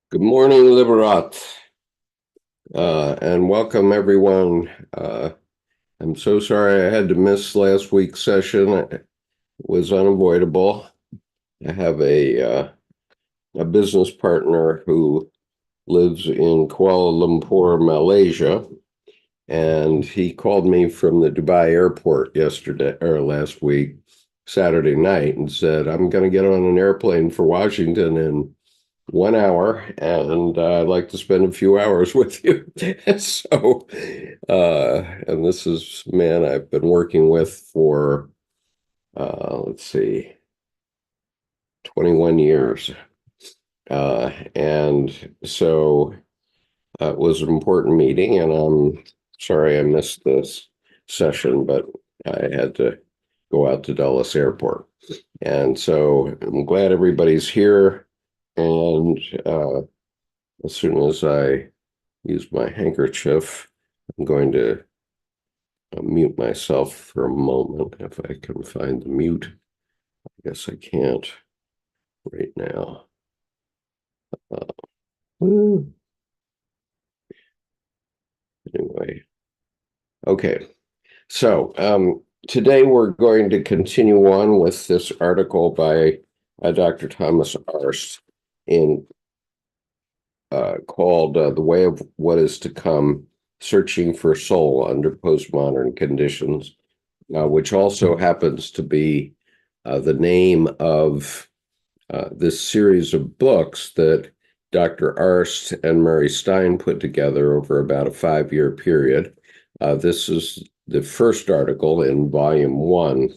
Good morning, Liberat, and welcome everyone. I'm so sorry I had to miss last week's session. It was unavoidable. I have a business partner who lives in Kuala Lumpur, Malaysia, and he called me from the Dubai airport yesterday or last week, Saturday night, and said, "I'm going to get on an airplane for Washington in 1 hour, and I'd like to spend a few hours with you." So, and this is man I've been working with for, let's see, 21 years. And so it was an important meeting, and I'm sorry I missed this session, but I had to go out to Dulles Airport. And so I'm glad everybody's here. And as soon as I use my handkerchief, I'm going to mute myself for a moment if I can find the mute. I guess I can't right now. Uh, anyway, okay. So today we're going to continue on with this article by Dr. Thomas Arzt in called "The Way of What Is to Come: Searching for Soul Under Postmodern Conditions," which also happens to be the name of this series of books that Dr. Arzt and Mary Stein put together over about a 5-year period. This is the first article in volume 1,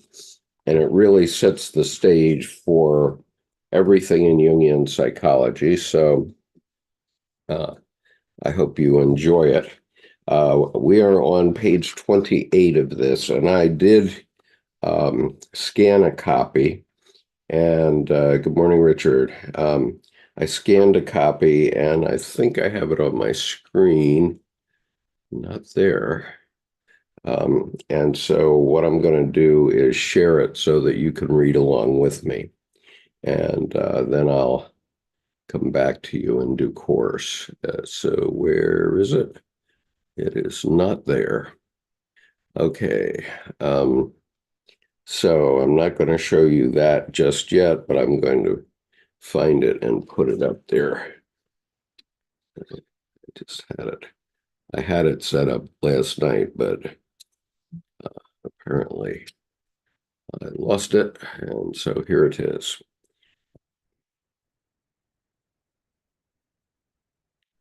and it really sets the stage for everything in Jungian psychology. So I hope you enjoy it. We are on page 28 of this, and I did scan a copy. And good morning, Richard. I scanned a copy, and I think I have it on my screen. Not there. And so what I'm going to do is share it so that you can read along with me. And then I'll come back to you in due course. So where is it? It is not there. Okay. So I'm not going to show you that just yet, but I'm going to find it and put it up there. I just had it. I had it set up last night, but apparently I lost it. And so here it is.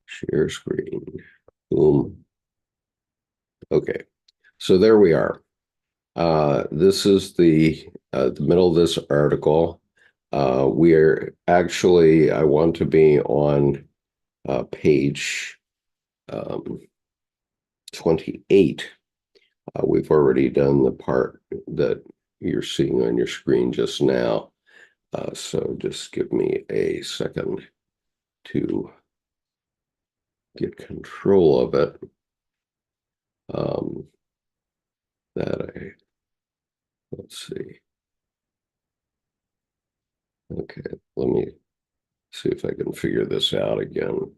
Share screen. Boom. Okay. So there we are. This is the middle of this article. We're actually, I want to be on page 28. We've already done the part that you're seeing on your screen just now. So just give me a second to get control of it. Let's see. Okay, let me see if I can figure this out again.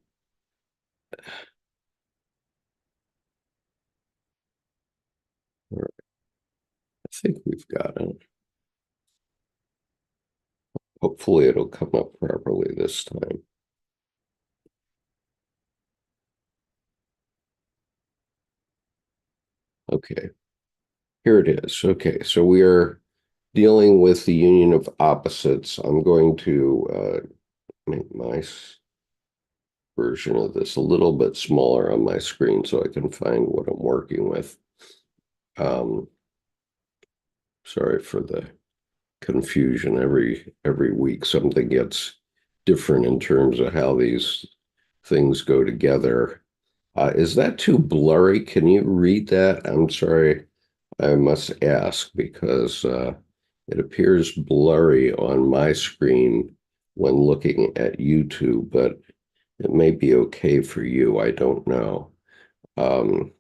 All right, I think we've got it. Hopefully it'll come up properly this time. Okay, here it is. Okay, so we are dealing with the union of opposites. I'm going to make my version of this a little bit smaller on my screen so I can find what I'm working with. Um, sorry for the confusion. Every week something gets different in terms of how these things go together. Is that too blurry? Can you read that? I'm sorry, I must ask because it appears blurry on my screen when looking at YouTube, but it may be okay for you. I don't know. Um,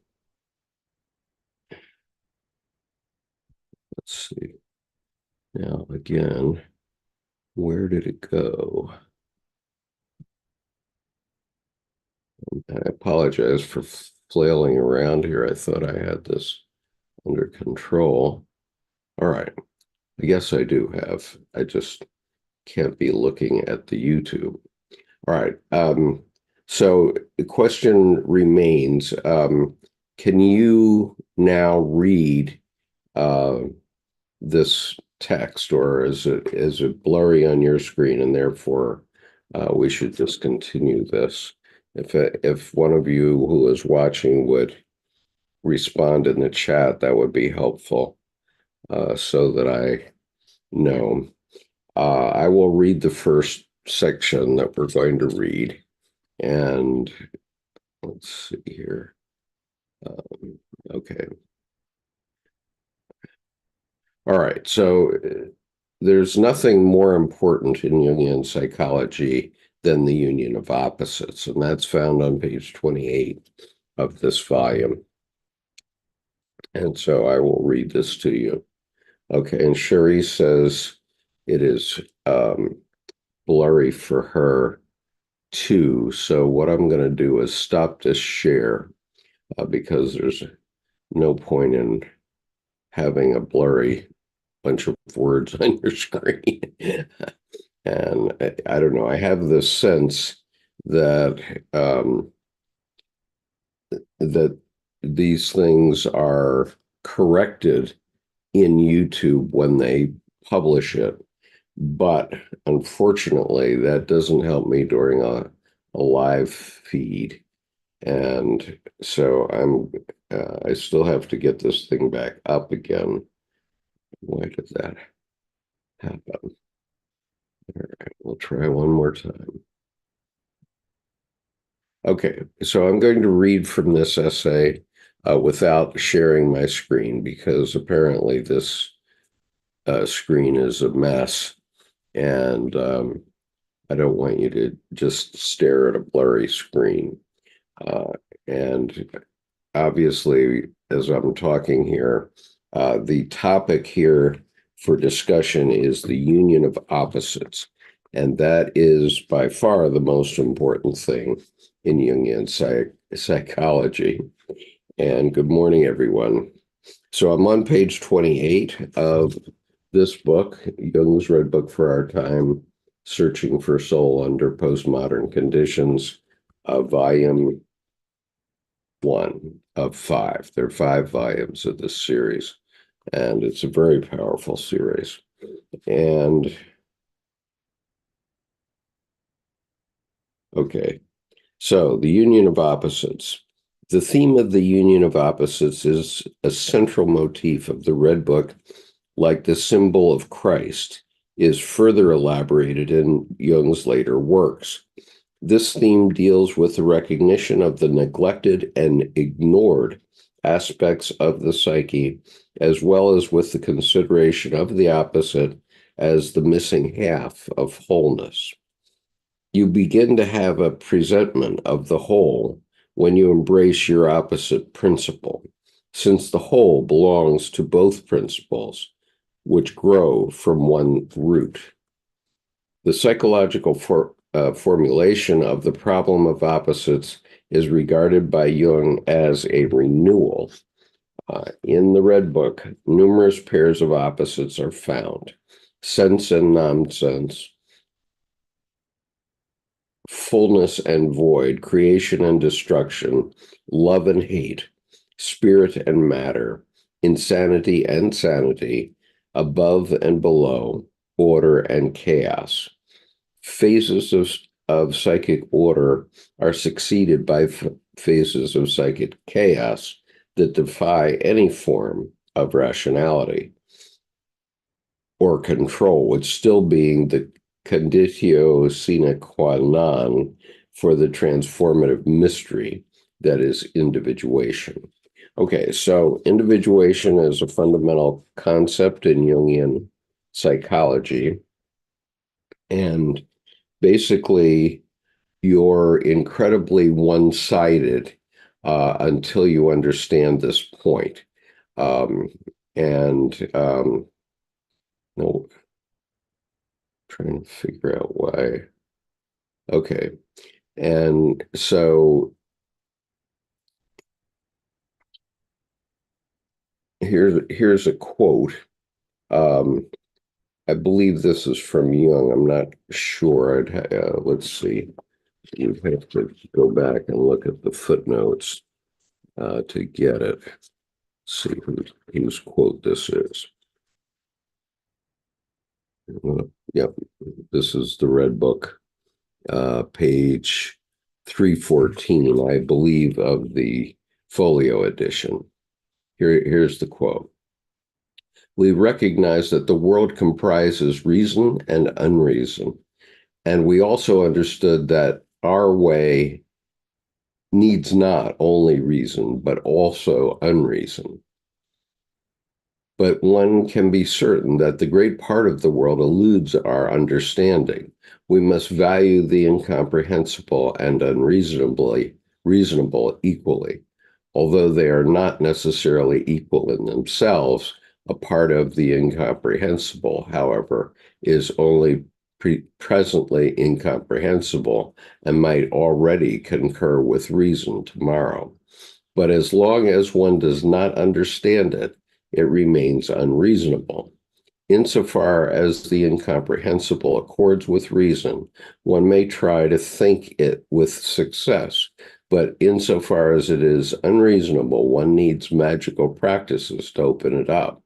let's see. Now, again, where did it go? I apologize for flailing around here. I thought I had this under control. All right. I guess I do have. I just can't be looking at the YouTube. All right. So the question remains, can you now read uh, this text, or is it blurry on your screen, and therefore we should discontinue this? If one of you who is watching would respond in the chat, that would be helpful, so that I know. I will read the first section that we're going to read, and let's see here. Okay. All right. So there's nothing more important in Jungian psychology than the union of opposites, and that's found on page 28 of this volume. And so I will read this to you. Okay. And Sherry says it is blurry for her too. So what I'm going to do is stop this share, because there's no point in having a blurry bunch of words on your screen. And I don't know, I have this sense that that these things are corrected in YouTube when they publish it. But unfortunately, that doesn't help me during a live feed. And so I still have to get this thing back up again. Why did that happen? All right, we'll try one more time. Okay, so I'm going to read from this essay without sharing my screen, because apparently this screen is a mess, and I don't want you to just stare at a blurry screen. And obviously, as I'm talking here, the topic here for discussion is the union of opposites. And that is by far the most important thing in Jungian psychology. And good morning, everyone. So I'm on page 28 of this book, Jung's Red Book for Our Time, Searching for Soul Under Postmodern Conditions, volume 1 of 5. There are 5 volumes of this series, and it's a very powerful series. And okay, so the union of opposites. The theme of the union of opposites is a central motif of the Red Book, like the symbol of Christ, is further elaborated in Jung's later works. This theme deals with the recognition of the neglected and ignored aspects of the psyche, as well as with the consideration of the opposite as the missing half of wholeness. You begin to have a presentment of the whole when you embrace your opposite principle, since the whole belongs to both principles, which grow from one root. The psychological formulation of the problem of opposites is regarded by Jung as a renewal. In the Red Book, numerous pairs of opposites are found: sense and nonsense, fullness and void, creation and destruction, love and hate, spirit and matter, insanity and sanity, above and below, order and chaos. Phases of psychic order are succeeded by phases of psychic chaos that defy any form of rationality or control, with still being the conditio sine qua non for the transformative mystery that is individuation. Okay, so individuation is a fundamental concept in Jungian psychology, and basically you're incredibly one-sided until you understand this point. No, trying to figure out why. Okay. And so here's a quote. Um, I believe this is from Jung. I'm not sure. Let's see. You have to go back and look at the footnotes to get it. See whose quote this is. Yep, this is the Red Book, page 314, I believe, of the folio edition. Here's the quote. We recognize that the world comprises reason and unreason, and we also understood that our way needs not only reason, but also unreason. But one can be certain that the great part of the world eludes our understanding. We must value the incomprehensible and reasonable equally. Although they are not necessarily equal in themselves, a part of the incomprehensible, however, is only presently incomprehensible and might already concur with reason tomorrow. But as long as one does not understand it, it remains unreasonable. Insofar as the incomprehensible accords with reason, one may try to think it with success, but insofar as it is unreasonable, one needs magical practices to open it up.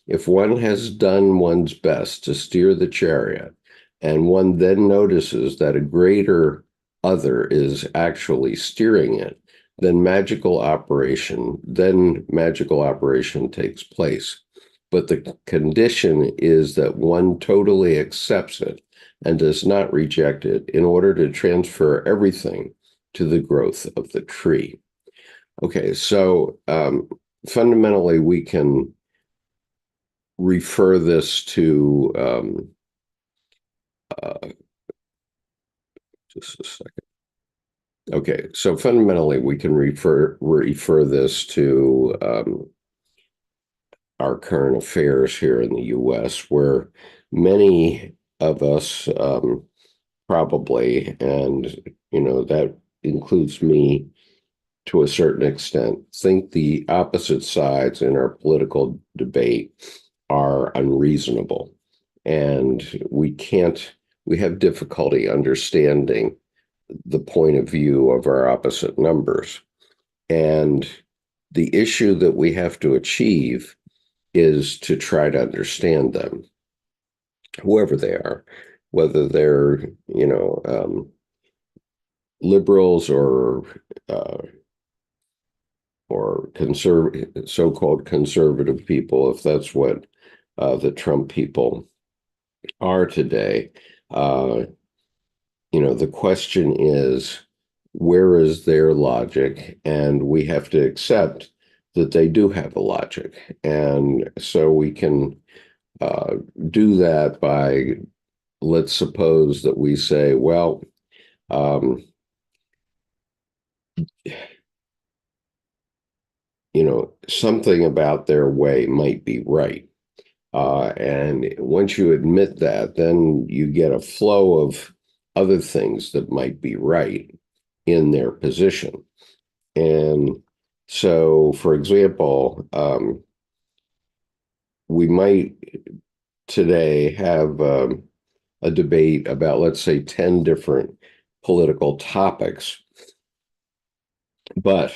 If one has done one's best to steer the chariot, and one then notices that a greater other is actually steering it, then magical operation takes place. But the condition is that one totally accepts it and does not reject it in order to transfer everything to the growth of the tree. Okay, so fundamentally, we can refer this to just a second. Okay, so fundamentally, we can refer this to our current affairs here in the U.S., where many of us probably, and that includes me to a certain extent, think the opposite sides in our political debate are unreasonable, and we have difficulty understanding the point of view of our opposite numbers. And the issue that we have to achieve is to try to understand them, whoever they are, whether they're, liberals or so-called conservative people, if that's what the Trump people are today. The question is, where is their logic? And we have to accept that they do have a logic. And so we can do that by, let's suppose that we say, well, something about their way might be right. And once you admit that, then you get a flow of other things that might be right in their position. And so, for example, we might today have a debate about, let's say, 10 different political topics, but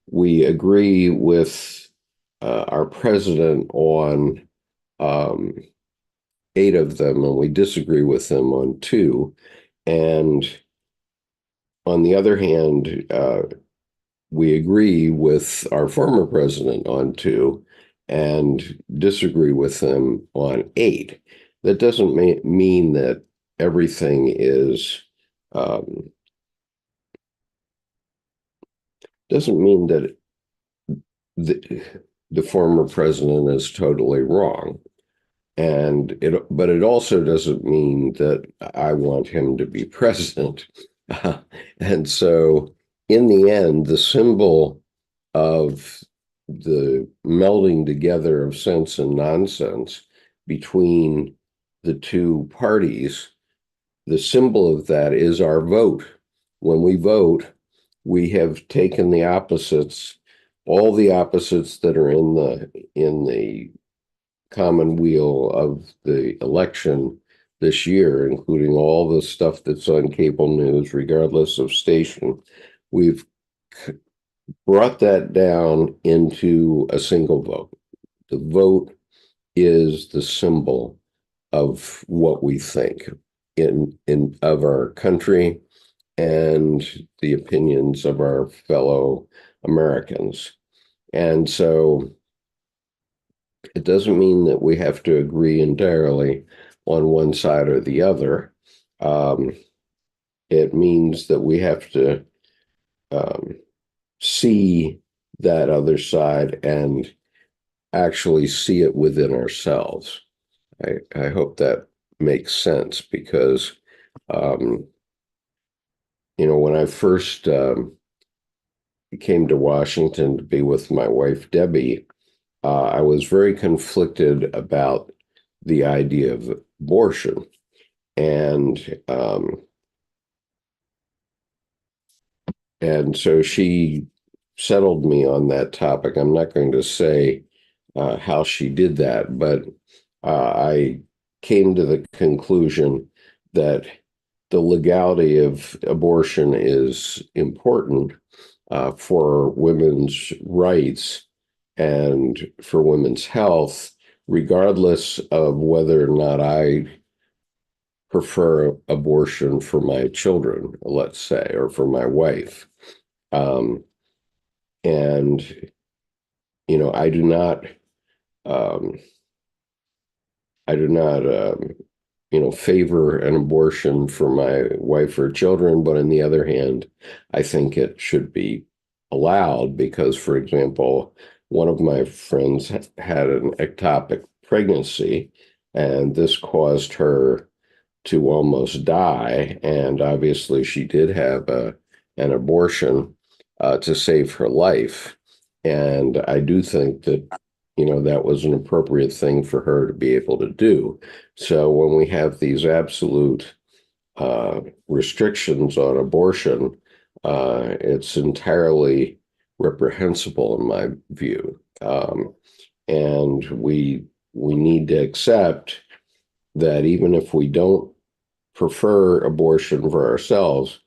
we agree with our president on 8 of them, and we disagree with him on 2. And on the other hand, we agree with our former president on 2 and disagree with him on 8. That doesn't mean that everything is, doesn't mean that the former president is totally wrong. But it also doesn't mean that I want him to be president. And so in the end, the symbol of the melding together of sense and nonsense between the two parties, the symbol of that is our vote. When we vote, we have taken the opposites all the opposites that are in the commonweal of the election this year, including all the stuff that's on cable news, regardless of station, we've brought that down into a single vote. The vote is the symbol of what we think in of our country and the opinions of our fellow Americans. And so it doesn't mean that we have to agree entirely on one side or the other. Um, it means that we have to um, see that other side and actually see it within ourselves. I hope that makes sense because, um, when I first came to Washington to be with my wife, Debbie, I was very conflicted about the idea of abortion. And and so she settled me on that topic. I'm not going to say how she did that, but I came to the conclusion that the legality of abortion is important for women's rights and for women's health, regardless of whether or not I prefer abortion for my children, let's say, or for my wife. Um, and, I do not, um, favor an abortion for my wife or children, but on the other hand, I think it should be allowed because, for example, one of my friends had an ectopic pregnancy, and this caused her to almost die. And obviously, she did have an abortion to save her life. And I do think that, that was an appropriate thing for her to be able to do. So when we have these absolute restrictions on abortion, it's entirely reprehensible in my view. And we need to accept that even if we don't prefer abortion for ourselves,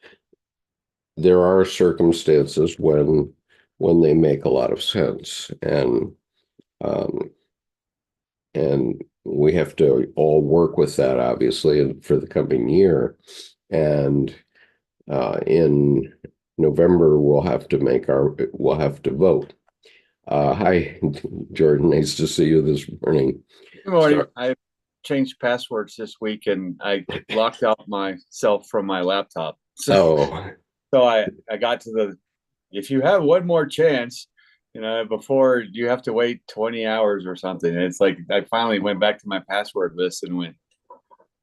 there are circumstances when they make a lot of sense, um, and we have to all work with that, obviously, for the coming year. And in November, we'll have to vote. Hi, Jordan. Nice to see you this morning. Good morning. So, I changed passwords this week and I locked out myself from my laptop. So, oh, so I got to if you have one more chance, before you have to wait 20 hours or something. And it's like I finally went back to my password list and went,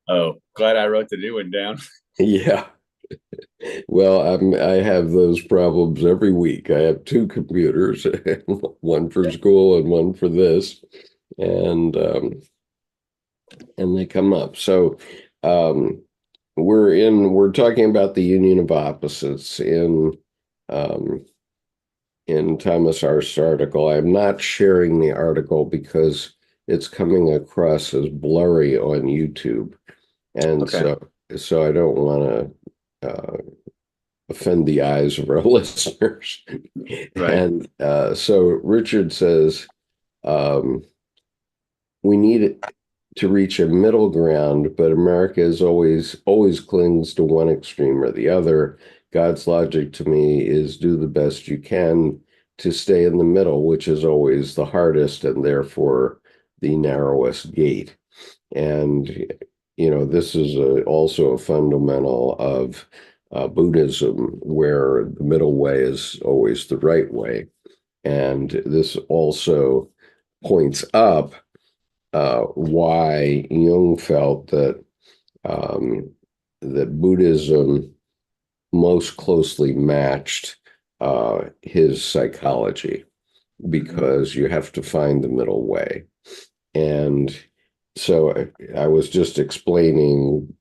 oh, glad I wrote the new one down. yeah. Well, I have those problems every week. I have two computers, one for school and one for this, and they come up. So um, we're talking about the union of opposites um, in Thomas Arzdt's article. I'm not sharing the article because it's coming across as blurry on YouTube, and Okay. so I don't want to offend the eyes of our listeners. Right. And so Richard says, um, we need to reach a middle ground, but America is always clings to one extreme or the other. God's logic to me is do the best you can to stay in the middle, which is always the hardest and therefore the narrowest gate. And this is also a fundamental of Buddhism, where the middle way is always the right way. And this also points up why Jung felt um, that Buddhism most closely matched his psychology, because you have to find the middle way. And so I was just explaining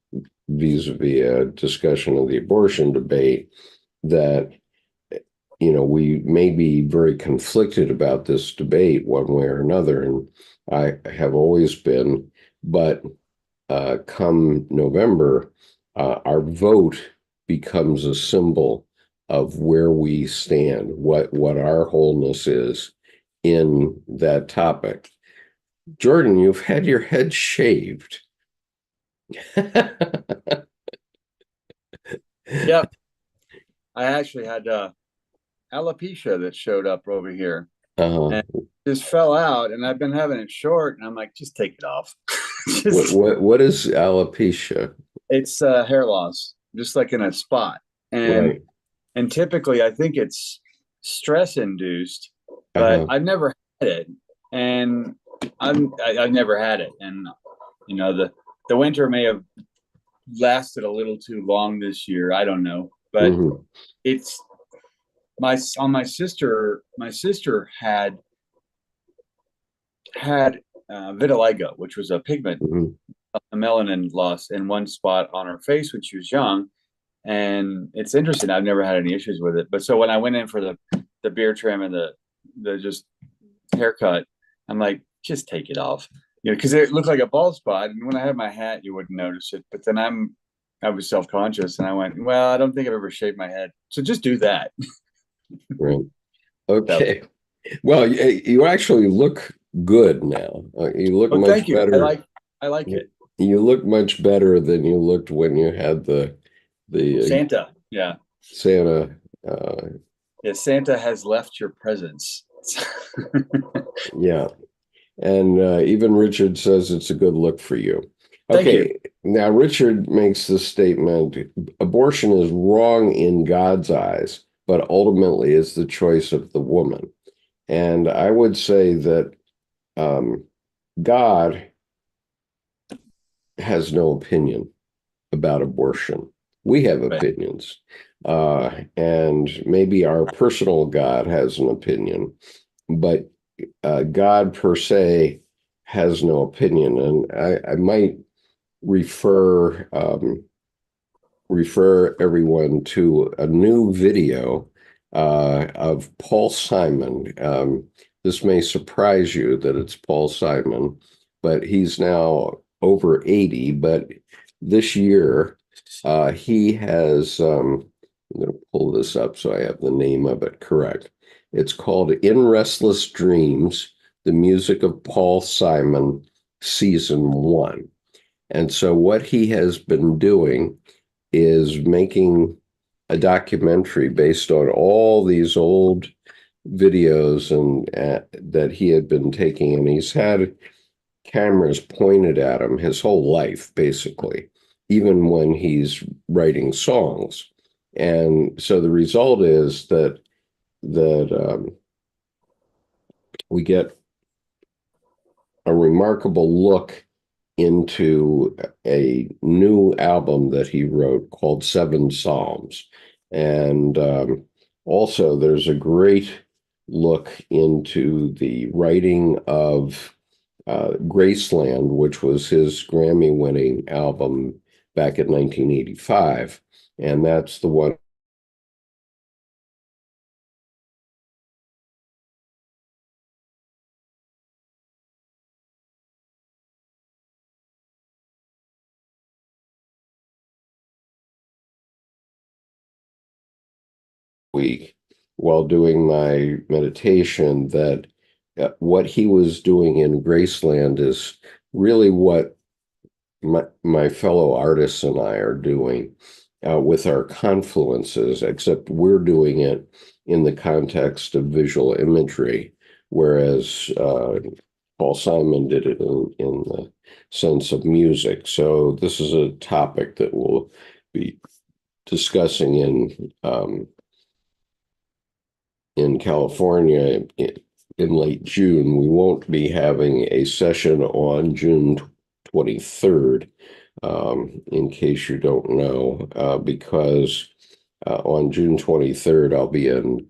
vis-a-vis a discussion of the abortion debate that we may be very conflicted about this debate one way or another, and I have always been, but come November, our vote becomes a symbol of where we stand, what our wholeness is in that topic. Jordan, you've had your head shaved. Yep. I actually had alopecia that showed up over here Uh-huh. and just fell out, and I've been having it short, and I'm like, just take it off. What, Just what is alopecia? it's hair loss, just like in a spot. And Right. and typically I think it's stress induced, but Uh-huh. I've never had it. And I've never had it. And the winter may have lasted a little too long this year. I don't know. But Hmm. it's my sister. My sister had vitiligo, which was a pigment, Hmm. a melanin loss in one spot on her face when she was young. And it's interesting. I've never had any issues with it. But so when I went in for the beard trim and the just haircut, I'm like, just take it off. Because it looked like a bald spot. And when I had my hat, you wouldn't notice it. But then I was self-conscious and I went, well, I don't think I've ever shaved my head. So just do that. Right. So, Okay. Well, you actually look good now. You look oh, thank much you. better. I like You it. you look much better than you looked when you had the Santa. Yeah. Santa. Uh, Yeah. Santa has left your presence. yeah, and even Richard says it's a good look for you. Thank you. Okay, now Richard makes this statement: abortion is wrong in God's eyes, but ultimately is the choice of the woman. And I would say that um, God has no opinion about abortion. We have Right. opinions. And maybe our personal God has an opinion, but God per se has no opinion. And I might refer refer everyone to a new video of Paul Simon. This may surprise you that it's Paul Simon, but he's now over 80. But this year, he has, I'm going to pull this up so I have the name of it correct. It's called In Restless Dreams, the Music of Paul Simon, Season 1. And so what he has been doing is making a documentary based on all these old videos and that he had been taking, and he's had cameras pointed at him his whole life, basically, even when he's writing songs. And so the result is that we get a remarkable look into a new album that he wrote called Seven Psalms. And also, there's a great look into the writing of Graceland, which was his Grammy winning album back in 1985. And that's the one week while doing my meditation that what he was doing in Graceland is really what my fellow artists and I are doing with our confluences, except we're doing it in the context of visual imagery, whereas Paul Simon did it in the sense of music. So this is a topic that we'll be discussing in California in late June. We won't be having a session on June 23rd, in case you don't know, because on June 23rd, I'll be in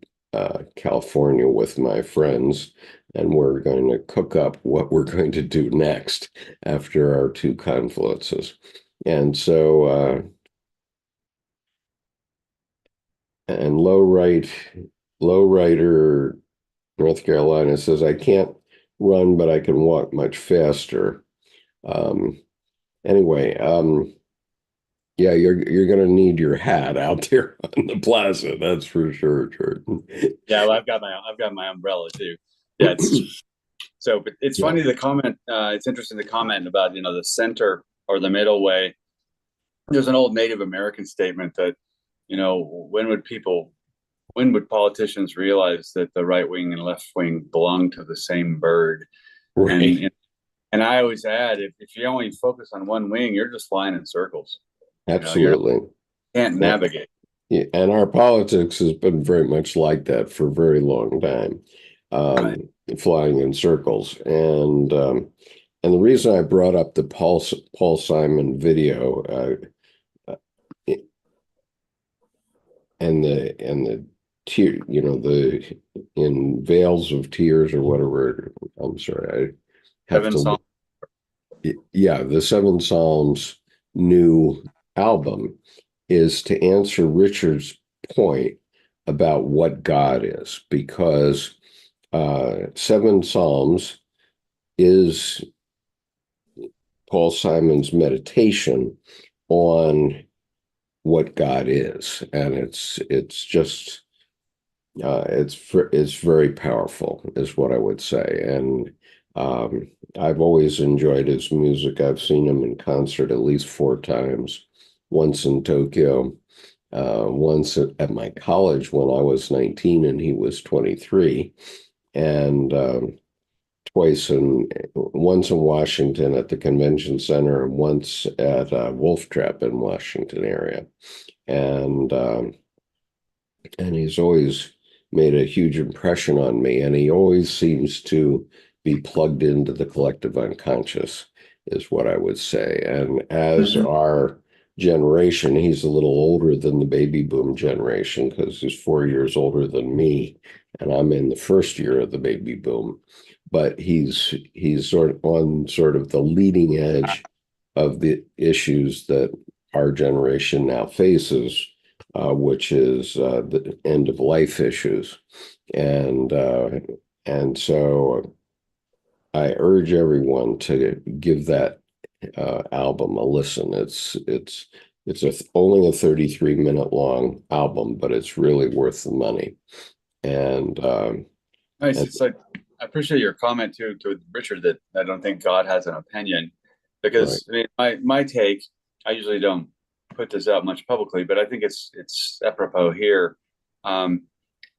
California with my friends, and we're going to cook up what we're going to do next after our two confluences. And so, and low right Lowrider, North Carolina says, I can't run, but I can walk much faster. Um, anyway, yeah, you're gonna need your hat out there on the plaza, that's for sure, Jordan. Yeah, well, I've got my umbrella too. Yeah, it's so, but it's Yeah, funny the comment. It's interesting to comment about the center or the middle way. There's an old Native American statement that when would politicians realize that the right wing and left wing belong to the same bird? right. And and I always add, if you only focus on one wing, you're just flying in circles. You're not Absolutely. can't Yeah. navigate. Yeah, and our politics has been very much like that for a very long time, Right. flying in circles. And the reason I brought up the Paul Simon video uh, and the tear, the in Veils of Tears or whatever. I'm sorry, I have Seven to. songs. Yeah, the Seven Psalms new album is to answer Richard's point about what God is, because Seven Psalms is Paul Simon's meditation on what God is, and it's just it's very powerful, is what I would say. And I've always enjoyed his music. I've seen him in concert at least 4 times, once in Tokyo, once at my college when I was 19 and he was 23, and once in Washington at the convention center, and once at Wolf Trap in Washington area. And and he's always made a huge impression on me, and he always seems to be plugged into the collective unconscious, is what I would say. And as Mhm. our generation, he's a little older than the baby boom generation because he's 4 years older than me, and I'm in the first year of the baby boom. But he's sort of the leading edge of the issues that our generation now faces, which is the end of life issues. And so I urge everyone to give that album a listen. Only a 33-minute long album, but it's really worth the money. And Nice. and It's like I appreciate your comment too to Richard that I don't think God has an opinion right. because I mean my take. I usually don't put this out much publicly, but I think it's apropos here. Um,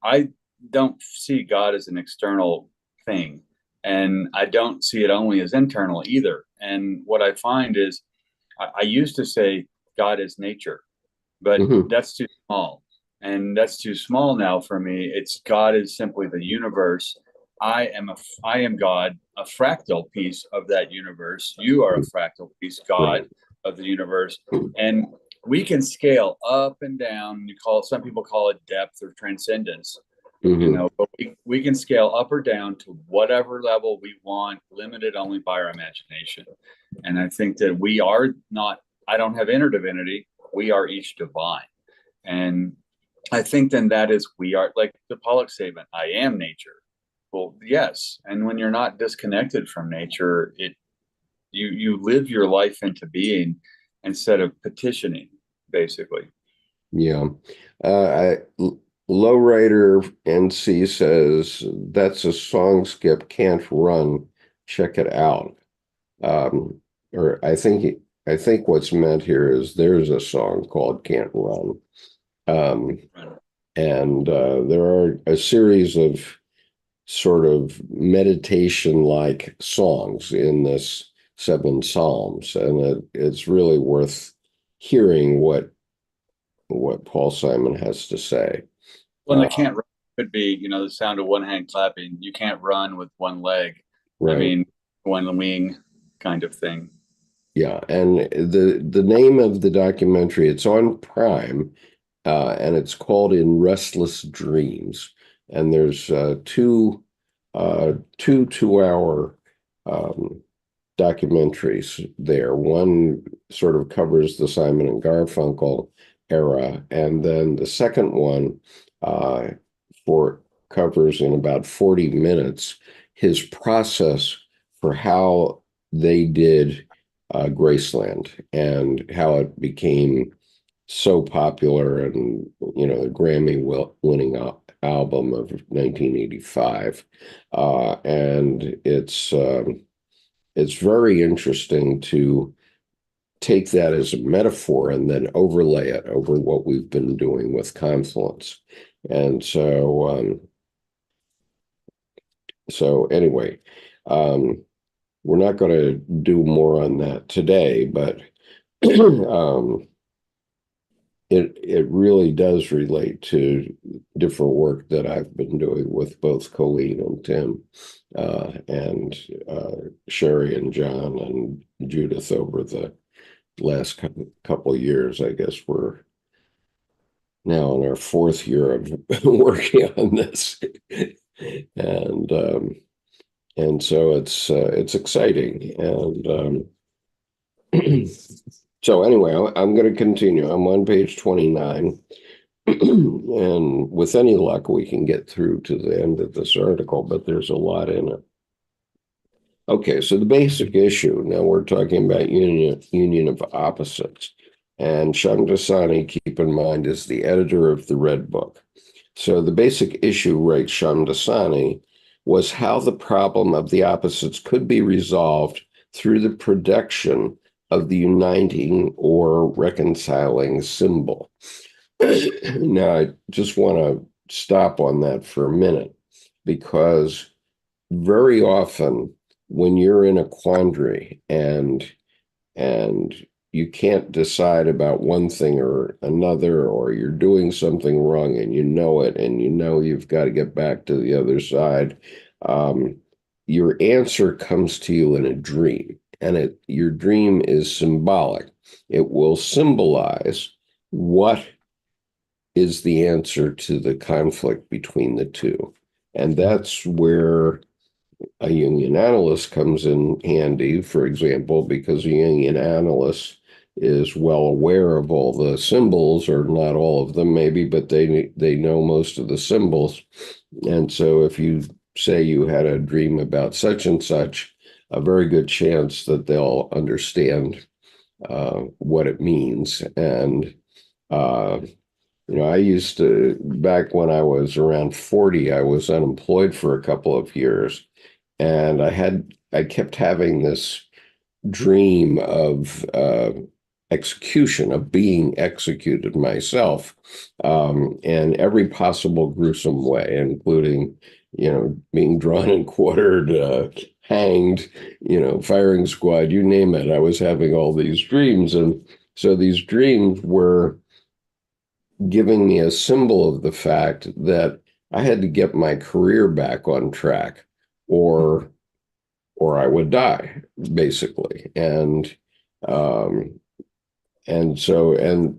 I don't see God as an external thing, and I don't see it only as internal either. And what I find is, I used to say God is nature, but Hmm. that's too small. And that's too small now for me. It's God is simply the universe. I am God, a fractal piece of that universe. You are a fractal piece, Right. God, of the universe. And we can scale up and down. Some people call it depth or transcendence, Hmm. but we can scale up or down to whatever level we want, limited only by our imagination. And I think that we are not, I don't have inner divinity. We are each divine. And I think then that is, we are like the Pollock statement, I am nature. Well, yes. And when you're not disconnected from nature, you live your life into being instead of petitioning, basically. Yeah. Uh, Lowrider NC says that's a song skip, can't run. Check it out. Um, or I think what's meant here is there's a song called Can't Run. Um, and there are a series of sort of meditation-like songs in this seven psalms, and it's really worth hearing what Paul Simon has to say. When Uh, they can't run could be, the sound of one hand clapping. You can't run with one leg. I right. mean, one wing kind of thing. Yeah, and the name of the documentary, it's on Prime, and it's called In Restless Dreams. And there's two 2-hour um, documentaries there. One sort of covers the Simon and Garfunkel era, and then the second one uh, covers in about 40 minutes his process for how they did Graceland and how it became so popular, and the Grammy winning album of 1985. And it's very interesting to take that as a metaphor and then overlay it over what we've been doing with Confluence. And so anyway, we're not going to do more on that today, but it really does relate to different work that I've been doing with both Colleen and Tim, and Sherry and John and Judith over the last couple of years. I guess we're now in our fourth year of working on this, and so it's exciting. And so anyway, I'm going to continue. I'm on page 29, and with any luck, we can get through to the end of this article, but there's a lot in it. Okay, so the basic issue, now we're talking about union of opposites. And Shamdasani, keep in mind, is the editor of the Red Book. So the basic issue, writes Shamdasani, was how the problem of the opposites could be resolved through the production of the uniting or reconciling symbol. Now, I just want to stop on that for a minute, because very often when you're in a quandary and you can't decide about one thing or another, or you're doing something wrong and you know it, and you've got to get back to the other side, your answer comes to you in a dream, and your dream is symbolic. It will symbolize what is the answer to the conflict between the two. And that's where a Jungian analyst comes in handy, for example, because a Jungian analyst is well aware of all the symbols, or not all of them maybe, but they know most of the symbols. And so if you say you had a dream about such and such, a very good chance that they'll understand what it means. And I used to, back when I was around 40, I was unemployed for a couple of years, and I kept having this dream of execution, of being executed myself, in every possible gruesome way, including, being drawn and quartered, hanged, firing squad, you name it. I was having all these dreams. And so these dreams were giving me a symbol of the fact that I had to get my career back on track, or I would die, basically. And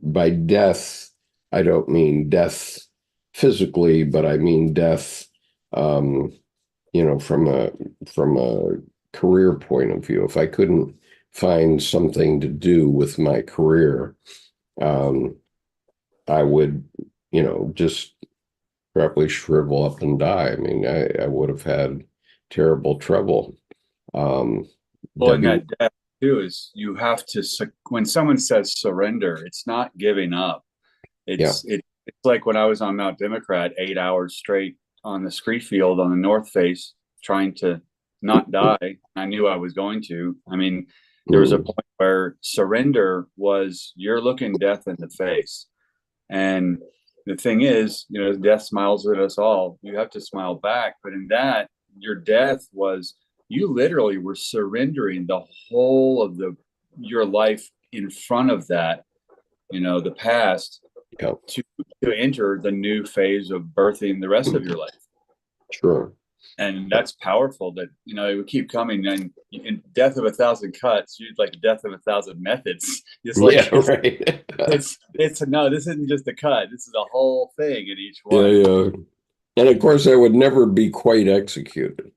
by death, I don't mean death physically, but I mean death, from a career point of view. If I couldn't find something to do with my career, I would, just probably shrivel up and die. I mean, I would have had terrible trouble. Well, and that death too is, you have to, when someone says surrender, it's not giving up. It's like when I was on Mount Democrat 8 hours straight on the scree field on the North Face, trying to not die. I knew I was going to. I mean, there was a point where surrender was, you're looking death in the face. And the thing is, death smiles at us all. You have to smile back. But in that, your death was, you literally were surrendering the whole of your life in front of that, the past, to enter the new phase of birthing the rest of your life. Sure. And that's powerful, that, it would keep coming. And in death of 1,000 cuts, you'd like death of 1,000 methods. Right. It's no, this isn't just a cut. This is a whole thing in each one. Yeah. And of course, I would never be quite executed.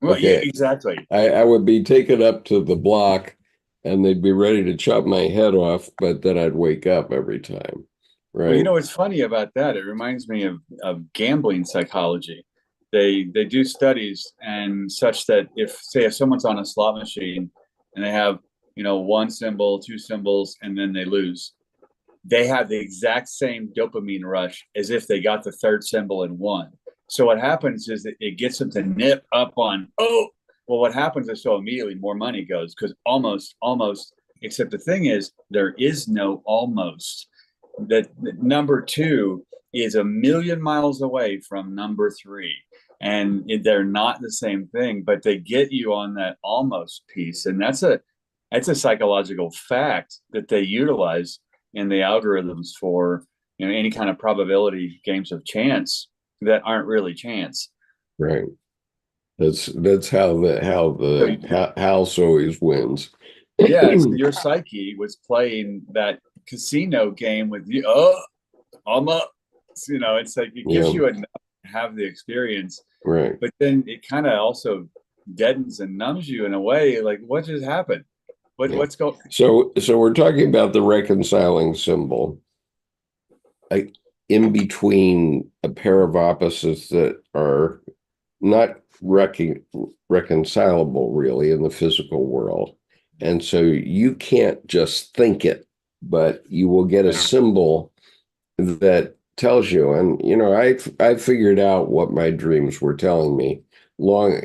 Well, okay. Yeah, exactly. I would be taken up to the block, and they'd be ready to chop my head off, but then I'd wake up every time. Well, right, what's funny about that? It reminds me of gambling psychology. They do studies and such that if someone's on a slot machine and they have, one symbol, two symbols, and then they lose, they have the exact same dopamine rush as if they got the third symbol and won. So what happens is that it gets them to nip up on, oh, well, what happens is so immediately more money goes because almost, except the thing is, there is no almost. That number two is a million miles away from number three. And they're not the same thing, but they get you on that almost piece. And that's a psychological fact that they utilize in the algorithms for any kind of probability games of chance that aren't really chance. right. That's So the house always wins. yeah, so your psyche was playing that casino game with you. Oh, almost. It's like it gives Yeah, you enough to have the experience, right. but then it kind of also deadens and numbs you in a way. Like, what just happened? Yeah. What's going? So we're talking about the reconciling symbol, like in between a pair of opposites that are not reconcilable really in the physical world. And so you can't just think it, but you will get a symbol that tells you. And I figured out what my dreams were telling me long,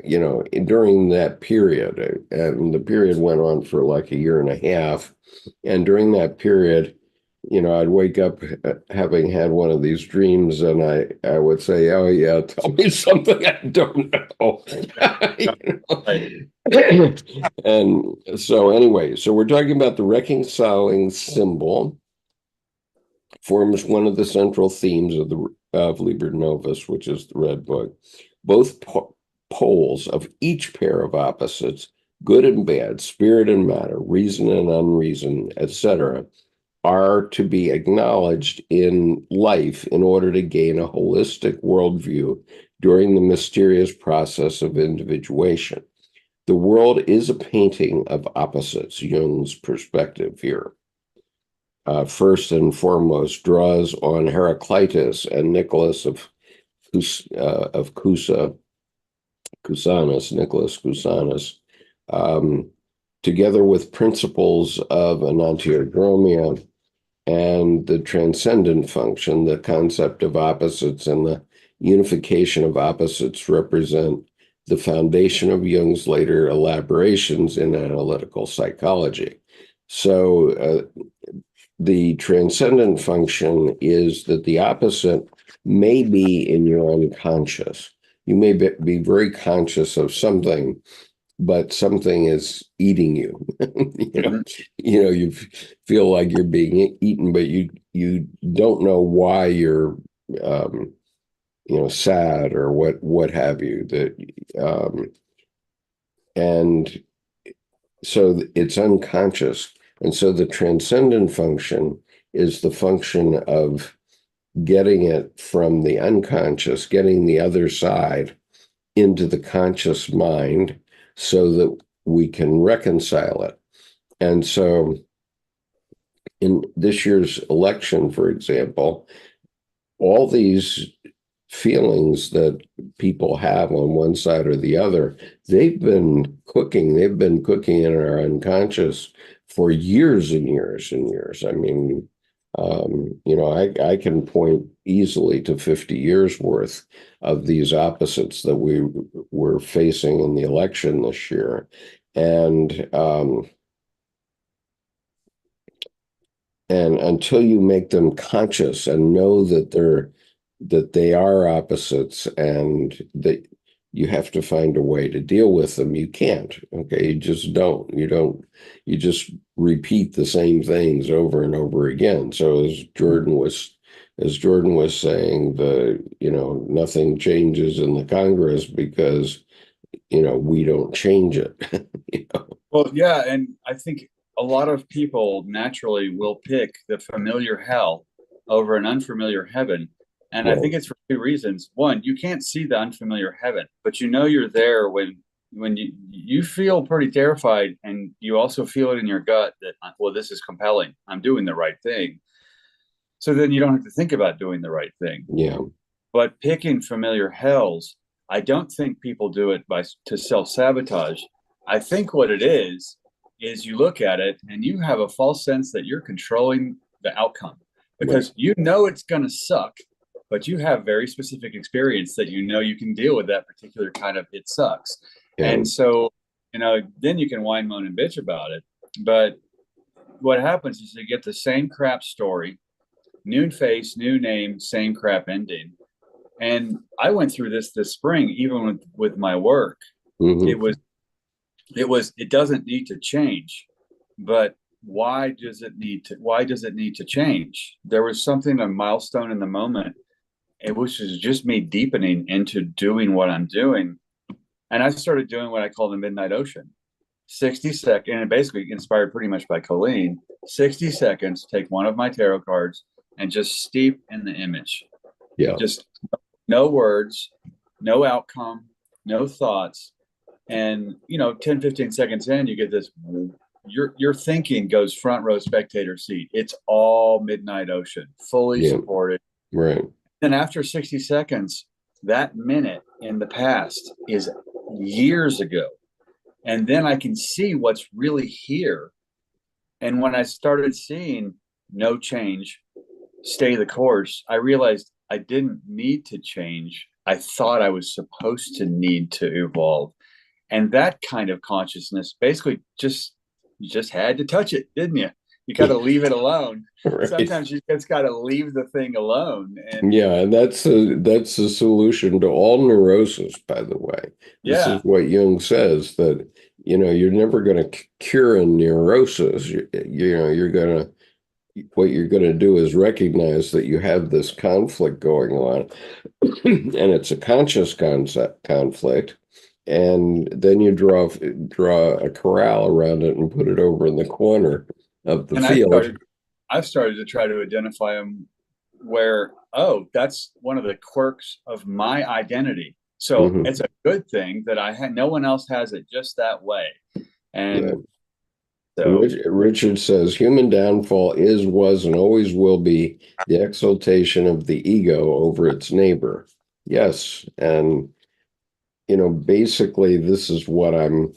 during that period. And the period went on for like a year and a half. And during that period, I'd wake up having had one of these dreams, and I would say, "Oh yeah, tell me something I don't know." Right. And so anyway, so we're talking about the reconciling symbol forms one of the central themes of Liber Novus, which is the Red Book. Both poles of each pair of opposites, good and bad, spirit and matter, reason and unreason, etc., are to be acknowledged in life in order to gain a holistic worldview during the mysterious process of individuation. The world is a painting of opposites, Jung's perspective here. First and foremost, draws on Heraclitus and Nicholas of Nicholas Cusanus, um, together with principles of enantiodromia and the transcendent function, the concept of opposites and the unification of opposites represent the foundation of Jung's later elaborations in analytical psychology. So the transcendent function is that the opposite may be in your unconscious. You may be very conscious of something, but something is eating you. you know, Mhm. you feel like you're being eaten, but you don't know why you're um, sad or what have you. And so it's unconscious, and so the transcendent function is the function of getting it from the unconscious, getting the other side into the conscious mind so that we can reconcile it. And so in this year's election, for example, all these feelings that people have on one side or the other, they've been cooking in our unconscious for years and years and years. I mean, I can point easily to 50 years worth of these opposites that we were facing in the election this year. And until you make them conscious and know that they are opposites and that you have to find a way to deal with them, you can't. Okay, you just don't. You just repeat the same things over and over again. So as Jordan was saying, nothing changes in the Congress because we don't change it. Well, yeah, and I think a lot of people naturally will pick the familiar hell over an unfamiliar heaven. And I Right, think it's for two reasons. One, you can't see the unfamiliar heaven, but you know you're there when you feel pretty terrified and you also feel it in your gut that, well, this is compelling. I'm doing the right thing. So then you don't have to think about doing the right thing. Yeah. But picking familiar hells, I don't think people do it to self-sabotage. I think what it is you look at it and you have a false sense that you're controlling the outcome Right. because you know it's going to suck, but you have very specific experience that you know you can deal with that particular kind of it sucks. Yeah. And so, then you can whine, moan, and bitch about it. But what happens is you get the same crap story, new face, new name, same crap ending. And I went through this spring, even with my work. It Hmm. was it doesn't need to change, but why does it need to change? There was something, a milestone in the moment, it was just me deepening into doing what I'm doing. And I started doing what I call the midnight ocean. 60 seconds, and basically inspired pretty much by Colleen. 60 seconds, take one of my tarot cards and just steep in the image. Yeah. Just no words, no outcome, no thoughts. And 10, 15 seconds in, you get this, your thinking goes front row spectator seat. It's all midnight ocean, fully Yeah. supported. Right. And after 60 seconds, that minute in the past is years ago. And then I can see what's really here. And when I started seeing no change, stay the course, I realized I didn't need to change. I thought I was supposed to need to evolve. And that kind of consciousness basically you just had to touch it, didn't you? You got to leave it alone. Right. Sometimes you just got to leave the thing alone. And Yeah, and that's a solution to all neurosis, by the way. This is yeah, what Jung says, that you're never going to cure a neurosis. You're going to what you're going to do is recognize that you have this conflict going on, and it's a conscious conflict, and then you draw a corral around it and put it over in the corner of the and field. I've started to try to identify them where, oh, that's one of the quirks of my identity. So Hmm. it's a good thing that I had no one else has it just that way. Yeah. And And so Richard says human downfall is, was, and always will be the exaltation of the ego over its neighbor. Yes. And, basically, this is what I'm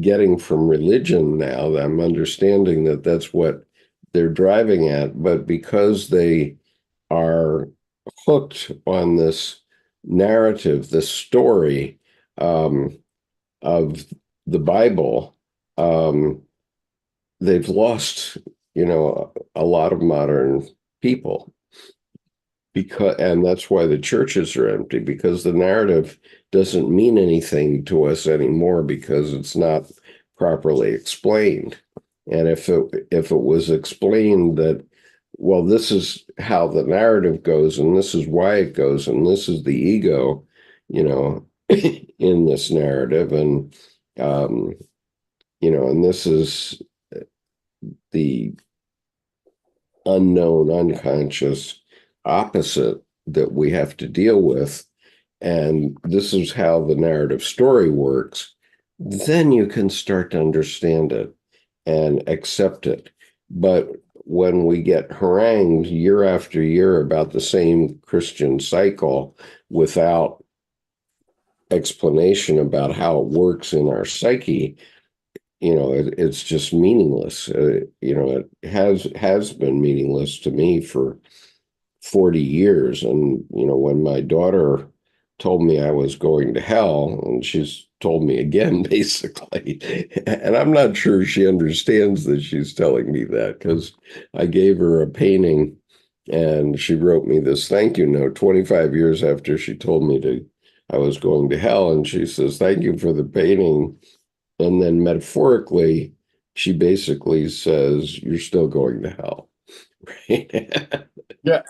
getting from religion now. That I'm understanding that that's what they're driving at. But because they are hooked on this narrative, this story of the Bible, they've lost, a lot of modern people, and that's why the churches are empty, because the narrative doesn't mean anything to us anymore because it's not properly explained. And if it was explained that, well, this is how the narrative goes, and this is why it goes, and this is the ego, in this narrative, um, and this is the unknown, unconscious opposite that we have to deal with, and this is how the narrative story works, then you can start to understand it and accept it. But when we get harangued year after year about the same Christian cycle without explanation about how it works in our psyche, it's just meaningless. It has been meaningless to me for 40 years. And, when my daughter told me I was going to hell, and she's told me again, basically, and I'm not sure she understands that she's telling me that, because I gave her a painting and she wrote me this thank you note 25 years after she told me I was going to hell. And she says, thank you for the painting. And then metaphorically, she basically says, you're still going to hell. Right? yeah,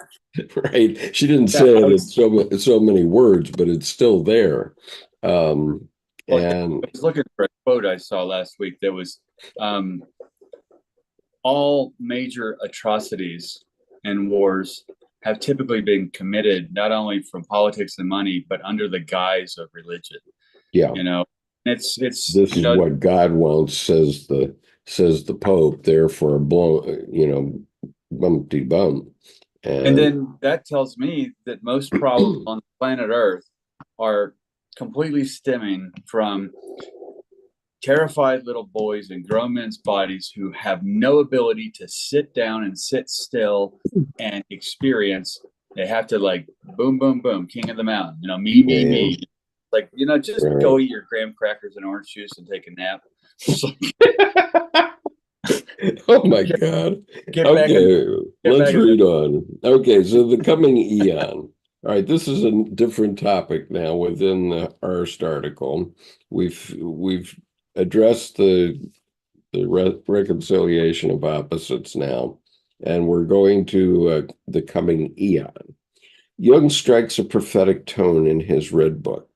Right. She didn't yeah, say it in so many words, but it's still there. Um, I and was looking for a quote I saw last week that was um, all major atrocities and wars have typically been committed not only from politics and money, but under the guise of religion. yeah, You know, it's this is what God wants, says the Pope. Therefore, blow, bumpty bump. And And then that tells me that most problems on planet Earth are completely stemming from terrified little boys in grown men's bodies who have no ability to sit down and sit still and experience. They have to like boom, boom, boom, king of the mountain, me, me, yeah, me. Like, just right. go eat your graham crackers and orange juice and take a nap. Oh my get, God. get back in, Okay, get let's back in the read on. Okay, so the coming eon. All right, this is a different topic now within the Arzt article. We've addressed the reconciliation of opposites now, and we're going to the coming eon. Jung strikes a prophetic tone in his Red Book.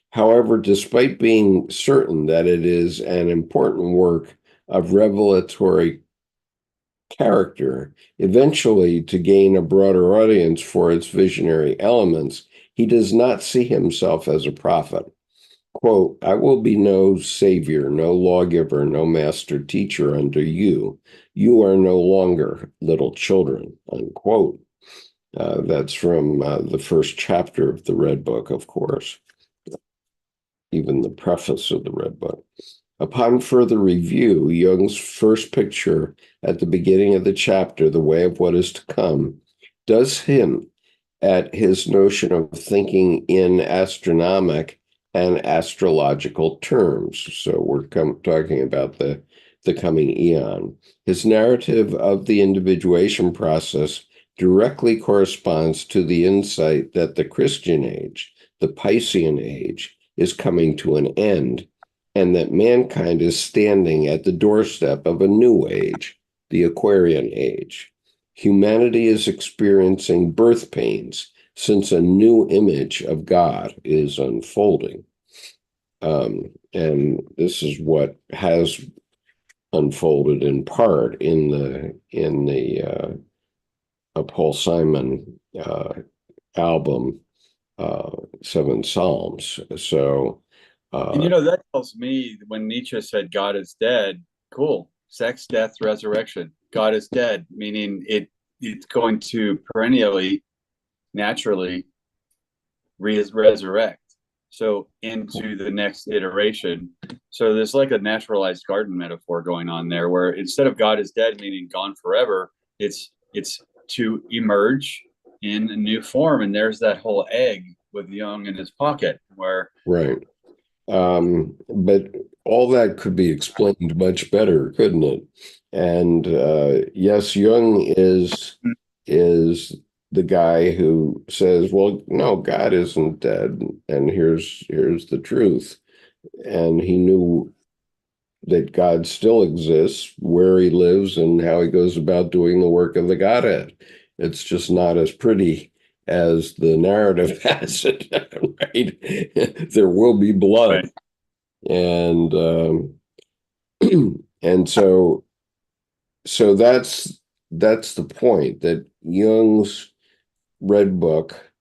However, despite being certain that it is an important work of revelatory character, eventually to gain a broader audience for its visionary elements, he does not see himself as a prophet. Quote, I will be no savior, no lawgiver, no master teacher under you. You are no longer little children, unquote. That's from the first chapter of the Red Book, of course, even the preface of the Red Book. Upon further review, Jung's first picture at the beginning of the chapter, The Way of What Is to Come, does hint at his notion of thinking in astronomic and astrological terms. So we're talking about the coming eon. His narrative of the individuation process directly corresponds to the insight that the Christian age, the Piscean age, is coming to an end, and that mankind is standing at the doorstep of a new age, the Aquarian age. Humanity is experiencing birth pains since a new image of God is unfolding. And this is what has unfolded in part in the Paul Simon album, Seven Psalms. So, And that tells me when Nietzsche said God is dead, cool. Sex, death, resurrection. God is dead, meaning it's going to perennially, naturally resurrect. So into the next iteration. So there's like a naturalized garden metaphor going on there, where instead of God is dead, meaning gone forever, it's to emerge in a new form. And there's that whole egg with Jung in his pocket, where right. But all that could be explained much better, couldn't it? And yes, Jung is the guy who says, "Well, no, God isn't dead, and here's the truth." And he knew that God still exists, where he lives, and how he goes about doing the work of the Godhead. It's just not as pretty as the narrative has it, right? There will be blood, right. and and so that's the point, that Jung's Red Book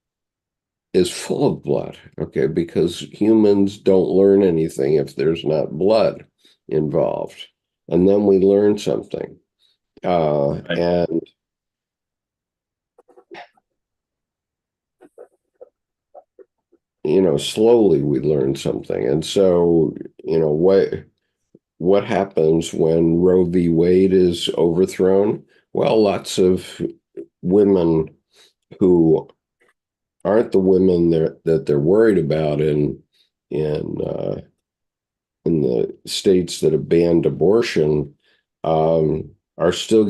is full of blood, okay, because humans don't learn anything if there's not blood involved. And then we learn something. Right. And, slowly we learn something. And so, what happens when Roe v. Wade is overthrown? Well, lots of women who aren't the women that they're worried about in uh, in the states that have banned abortion, are still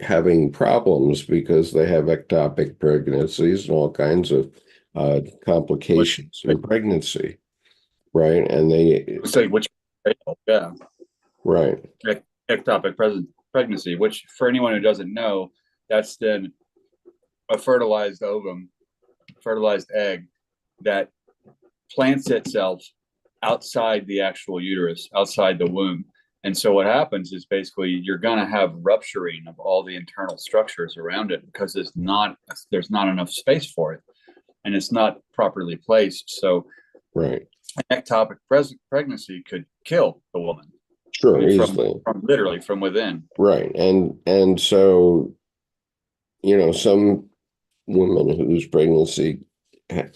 having problems because they have ectopic pregnancies and all kinds of Which, complications in pregnancy, right? And they, say which, yeah, right, ectopic pregnancy, which for anyone who doesn't know, that's then a fertilized ovum, fertilized egg that plants itself outside the actual uterus, outside the womb. And so what happens is basically you're going to have rupturing of all the internal structures around it because there's not enough space for it, and it's not properly placed. So right, an ectopic pregnancy could kill the woman. I sure, mean, easily, from literally from within. right, and so some women whose pregnancy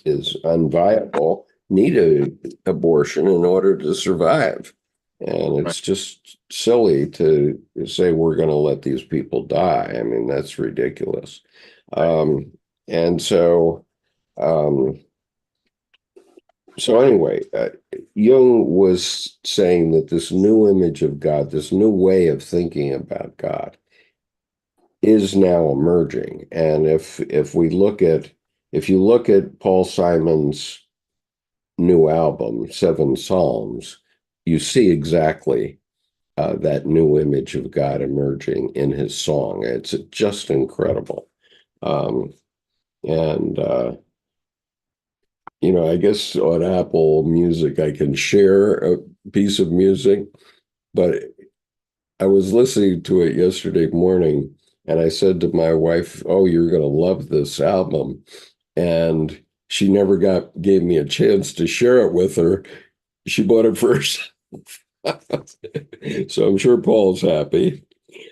is unviable need an abortion in order to survive. And Right. it's just silly to say we're going to let these people die. I mean, that's ridiculous. Right. And so, um, so anyway, Jung was saying that this new image of God, this new way of thinking about God, is now emerging. And if you look at Paul Simon's new album, Seven Psalms, you see exactly that new image of God emerging in his song. It's just incredible. Um, and I guess on Apple Music I can share a piece of music, but I was listening to it yesterday morning, and I said to my wife, "Oh, you're going to love this album." And she never gave me a chance to share it with her. She bought it first. So I'm sure Paul's happy.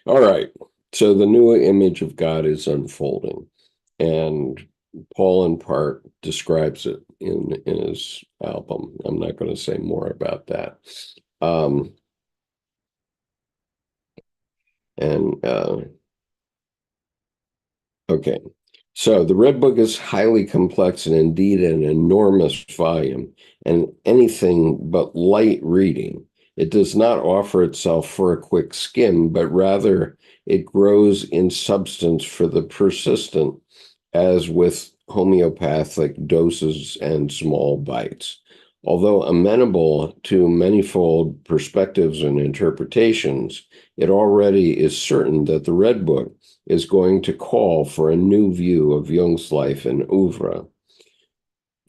All right. So the new image of God is unfolding. And Paul, in part, describes it in his album. I'm not going to say more about that. Um, and Okay. So the Red Book is highly complex and indeed an enormous volume, and anything but light reading. It does not offer itself for a quick skim, but rather it grows in substance for the persistent, as with homeopathic doses and small bites. Although amenable to manifold perspectives and interpretations, it already is certain that the Red Book is going to call for a new view of Jung's life and oeuvre.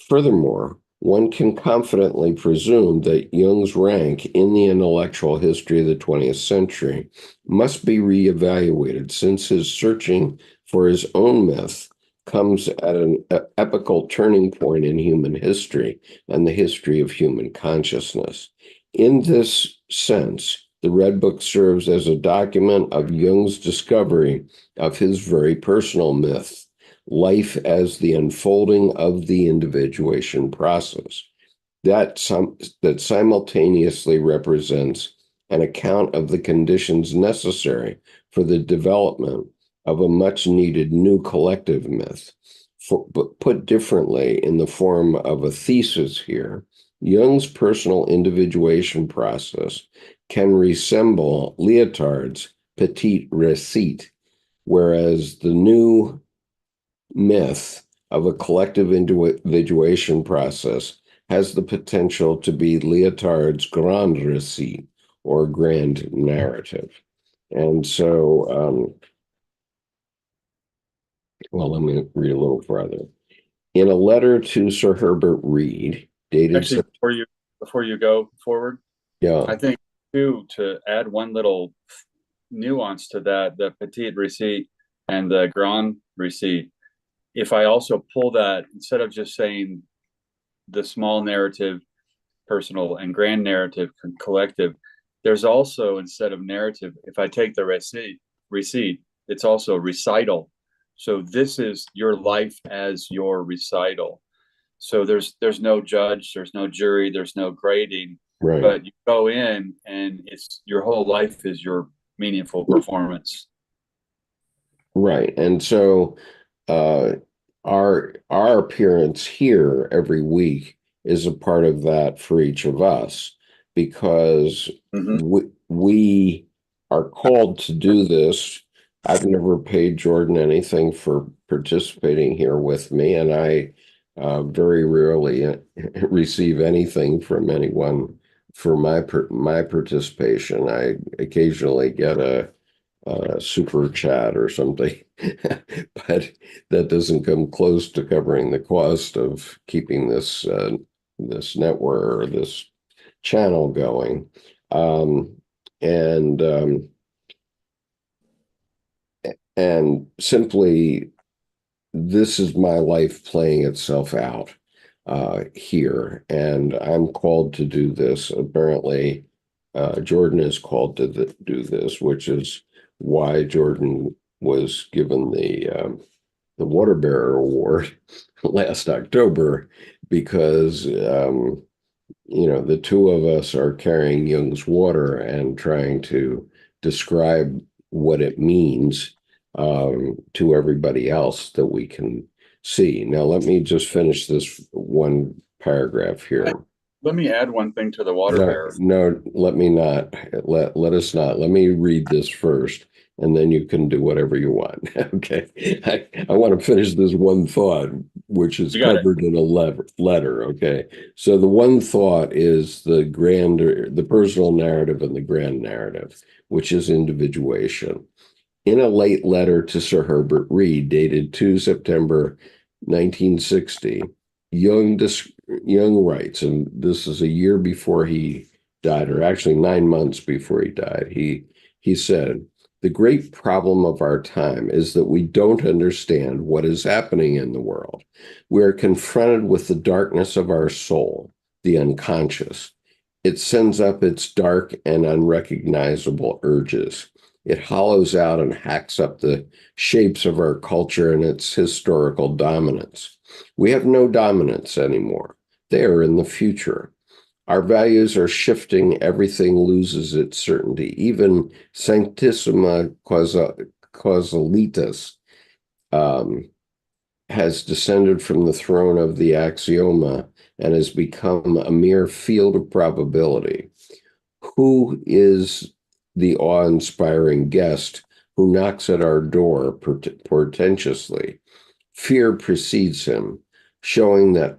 Furthermore, one can confidently presume that Jung's rank in the intellectual history of the 20th century must be reevaluated, since his searching for his own myth comes at an epical turning point in human history and the history of human consciousness. In this sense, the Red Book serves as a document of Jung's discovery of his very personal myth, life as the unfolding of the individuation process, that simultaneously represents an account of the conditions necessary for the development of a much needed new collective myth. But put differently, in the form of a thesis here, Jung's personal individuation process can resemble Lyotard's petite récit, whereas the new myth of a collective individuation process has the potential to be Lyotard's grand récit, or grand narrative. And so, well, let me read a little further. In a letter to Sir Herbert Reed, dated, Actually, before you go forward, yeah, I think too, to add one little nuance to that, the petite receipt and the grand receipt. If I also pull that, instead of just saying the small narrative, personal, and grand narrative, collective, there's also, instead of narrative, if I take the receipt, it's also recital. So this is your life as your recital. So there's no judge, there's no jury, there's no grading, right, but you go in and it's your whole life is your meaningful performance. right. And so, uh, our appearance here every week is a part of that for each of us, because Mm-hmm. we are called to do this. I've never paid Jordan anything for participating here with me, and I very rarely receive anything from anyone for my participation. I occasionally get a super chat or something, but that doesn't come close to covering the cost of keeping this network or this channel going. Um, and and simply, this is my life playing itself out here, and I'm called to do this. Apparently, Jordan is called to do this, which is why Jordan was given the Water Bearer Award last October because the two of us are carrying Jung's water and trying to describe what it means to everybody else that we can see. Now, let me just finish this one paragraph here. Let me add one thing to the water No, bearer. no, let me not. Let us not. Let me read this first, and then you can do whatever you want. Okay. I want to finish this one thought, which is You got it. covered in a letter. Okay. So the one thought is the personal narrative and the grand narrative, which is individuation. In a late letter to Sir Herbert Reed, dated 2 September 1960, Jung, Jung writes, and this is a year before he died, or actually 9 months before he died. He said, "The great problem of our time is that we don't understand what is happening in the world. We are confronted with the darkness of our soul, the unconscious. It sends up its dark and unrecognizable urges. It hollows out and hacks up the shapes of our culture and its historical dominance. We have no dominance anymore. They are in the future. Our values are shifting. Everything loses its certainty. Even sanctissima causalitas has descended from the throne of the axioma and has become a mere field of probability. Who is the awe-inspiring guest who knocks at our door portentously? Fear precedes him, showing that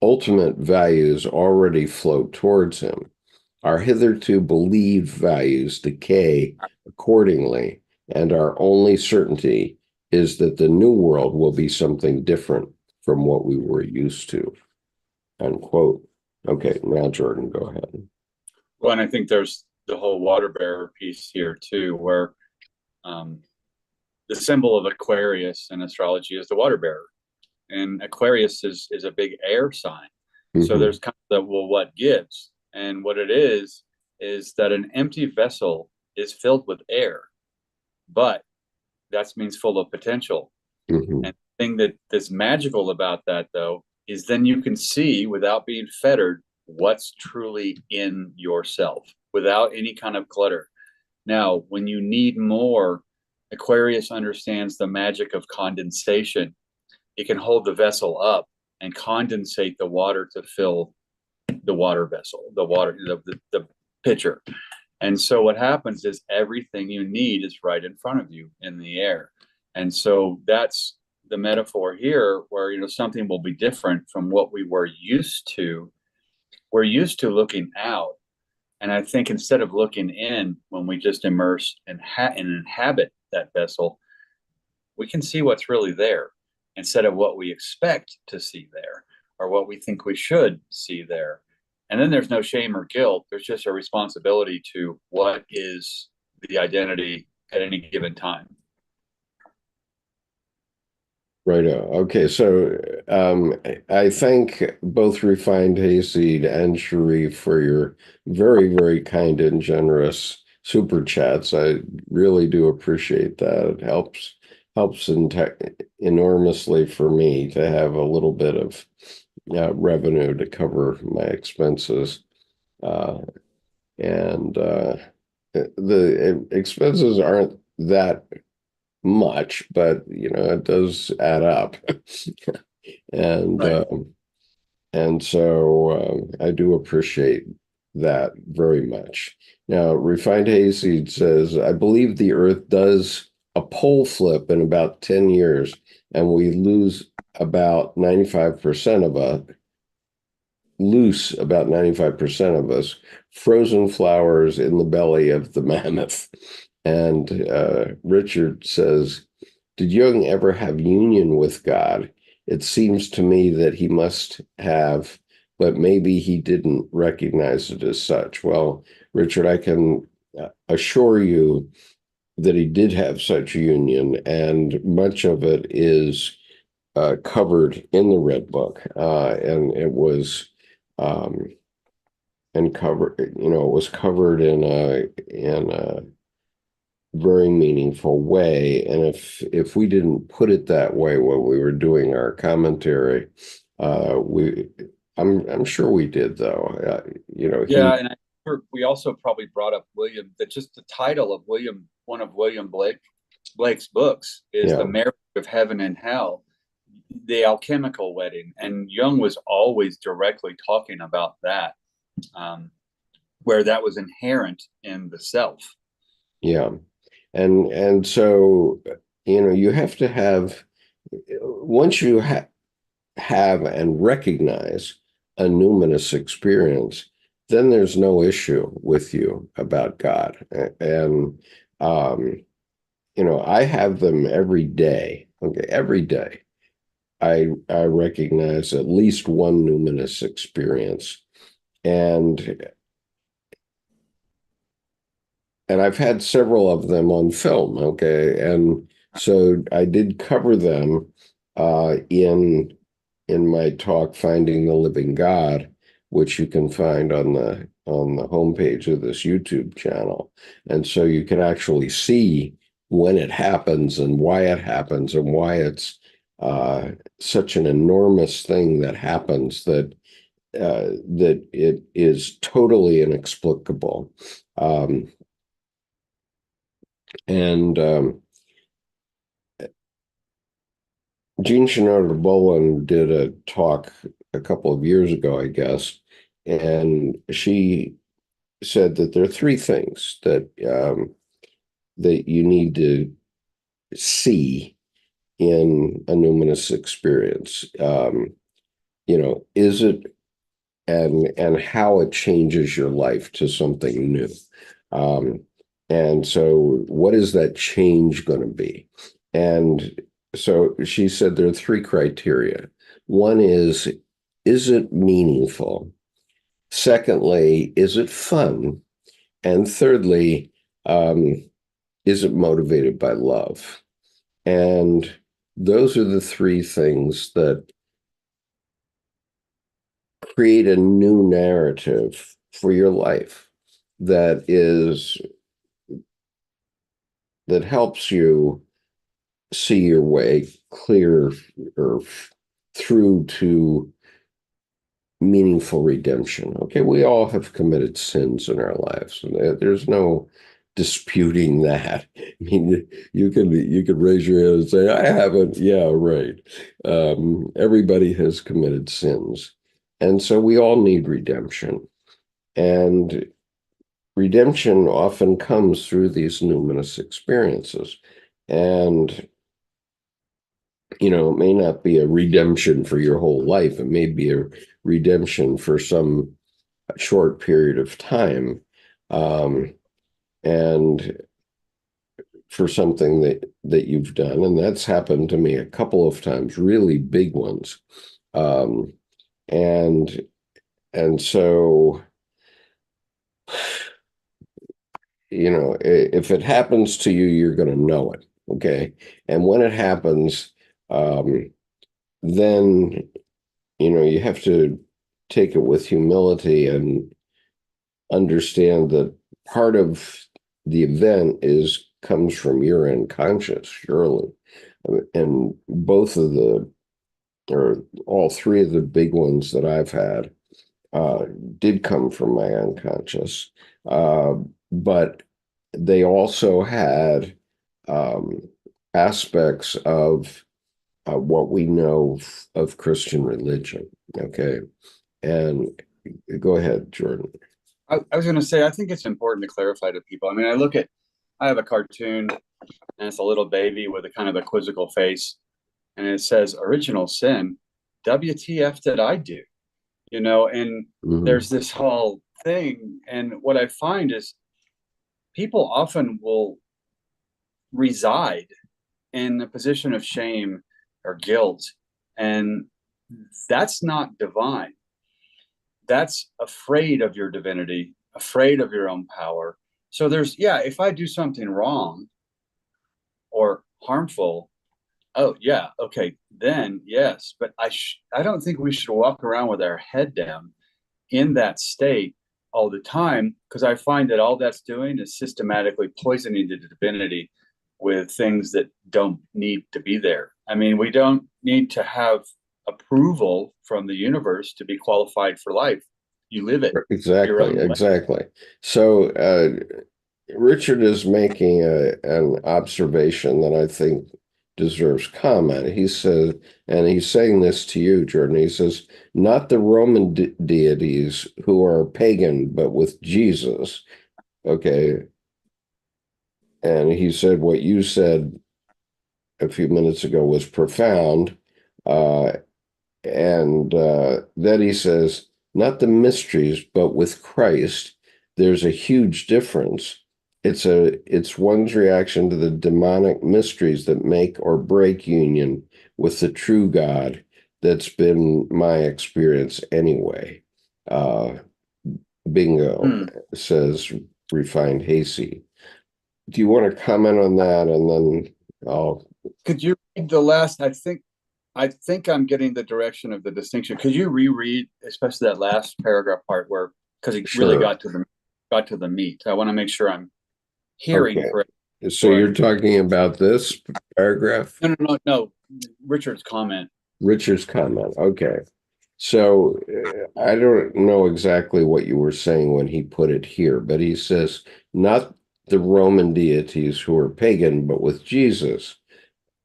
ultimate values already float towards him. Our hitherto believed values decay accordingly, and our only certainty is that the new world will be something different from what we were used to." Unquote. Okay, now Jordan, go ahead. Well, and I think there's the whole water bearer piece here too, where um, the symbol of Aquarius in astrology is the water bearer, and Aquarius is a big air sign. So there's kind of the, well, what gives, and what it is that an empty vessel is filled with air, but that means full of potential. Mm-hmm. And the thing that's magical about that, though, is then you can see without being fettered what's truly in yourself without any kind of clutter. Now, when you need more, Aquarius understands the magic of condensation. It can hold the vessel up and condensate the water to fill the water vessel, the pitcher. And so what happens is everything you need is right in front of you in the air. And so that's the metaphor here, where something will be different from what we were used to. We're used to looking out. And I think instead of looking in, when we just immerse and inhabit that vessel, we can see what's really there instead of what we expect to see there or what we think we should see there. And then there's no shame or guilt. There's just a responsibility to what is the identity at any given time. Right. Okay. So I thank both Refined Hayseed and Sharif for your very, very kind and generous super chats. I really do appreciate that. It helps enormously for me to have a little bit of revenue to cover my expenses. Uh, and the expenses aren't that much, but it does add up. and Right. and so I do appreciate that very much. Now, Refined Hayseed says, "I believe the Earth does a pole flip in about 10 years, and we about 95% of us, loose about 95% of us, frozen flowers in the belly of the mammoth." And Richard says, "Did Jung ever have union with God? It seems to me that he must have, but maybe he didn't recognize it as such." Well, Richard, I can assure you that he did have such a union, and much of it is covered in the Red Book, and it was um, and covered. It was covered in a very meaningful way. And if we didn't put it that way when we were doing our commentary, we I'm sure we did though. Yeah, and we also probably brought up William, that just the title of William, one of Blake's books is The Yeah, Marriage of Heaven and Hell, the alchemical wedding. And Jung was always directly talking about that, um, where that was inherent in the self. yeah. And so, you have to have, once you have and recognize a numinous experience, then there's no issue with you about God. And I have them every day. Okay, every day. I recognize at least one numinous experience. And I've had several of them on film, okay? And so I did cover them in my talk, Finding the Living God, which you can find on the homepage of this YouTube channel. And so you can actually see when it happens and why it's such an enormous thing that happens that it is totally inexplicable. Um, and Jean Shinoda Boland did a talk a couple of years ago, I guess, and she said that there are three things that you need to see in a numinous experience. Is it and how it changes your life to something new. Um, and so, what is that change going to be? And so she said there are three criteria. One is it meaningful? Secondly, is it fun? And thirdly, um, is it motivated by love? And those are the three things that create a new narrative for your life that is that helps you see your way clear or through to meaningful redemption. Okay, we all have committed sins in our lives. There's no disputing that. I mean, you could raise your hand and say, "I haven't." Yeah, right. Everybody has committed sins, and so we all need redemption. And redemption often comes through these numinous experiences. And, it may not be a redemption for your whole life. It may be a redemption for some short period of time. Um, and for something that you've done. And that's happened to me a couple of times, really big ones. Um, and and so if it happens to you, you're going to know it. Okay. And when it happens, um, then, you have to take it with humility and understand that part of the event comes from your unconscious, surely. And both of or all three of the big ones that I've had uh, did come from my unconscious. But they also had um, aspects of what we know of Christian religion. Okay. And go ahead, Jordan. I was going to say, I think it's important to clarify to people. I mean, I have a cartoon, and it's a little baby with a kind of a quizzical face, and it says original sin. WTF did I do? And Mhm. there's this whole thing. And what I find is people often will reside in a position of shame or guilt. And that's not divine. That's afraid of your divinity, afraid of your own power. So yeah, if I do something wrong or harmful, oh yeah, okay, then yes. But I don't think we should walk around with our head down in that state, all the time, because I find that all that's doing is systematically poisoning the divinity with things that don't need to be there. I mean, we don't need to have approval from the universe to be qualified for life. You live it your Exactly, own way. exactly. So Richard is making an observation that I think deserves comment. He says, and he's saying this to you, Jordan. He says, not the Roman deities who are pagan, but with Jesus. Okay. And he said what you said a few minutes ago was profound. Uh, and then he says, not the mysteries, but with Christ, there's a huge difference. It's one's reaction to the demonic mysteries that make or break union with the true God. That's been my experience anyway. Uh, Bingo, Hmm. says Refined Hasty. Do you want to comment on that? And then I'll, Could you read the last? I think I'm getting the direction of the distinction. Could you reread, especially that last paragraph part where, because he really sure. got to the meat. I want to make sure I'm hearing Okay. correctly. So you're talking about this paragraph? No. Richard's comment. Richard's comment. Okay. So I don't know exactly what you were saying when he put it here, but he says, not the Roman deities who are pagan, but with Jesus.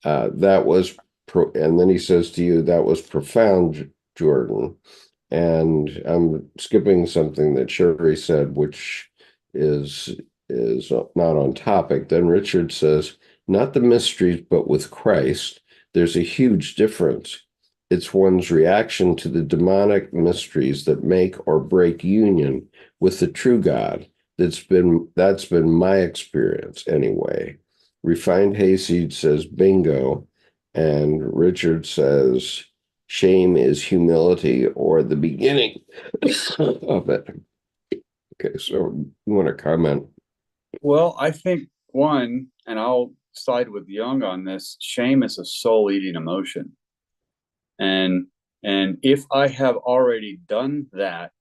That was, and then he says to you, that was profound, Jordan. And I'm skipping something that Sherry said, which is not on topic. Then Richard says, not the mysteries, but with Christ, there's a huge difference. It's one's reaction to the demonic mysteries that make or break union with the true God. That's been my experience anyway. Refined Hayseed says bingo, and Richard says shame is humility or the beginning of it. Okay, so you want to comment? Well, I think one, and I'll side with Jung on this, shame is a soul-eating emotion. And if I have already done that,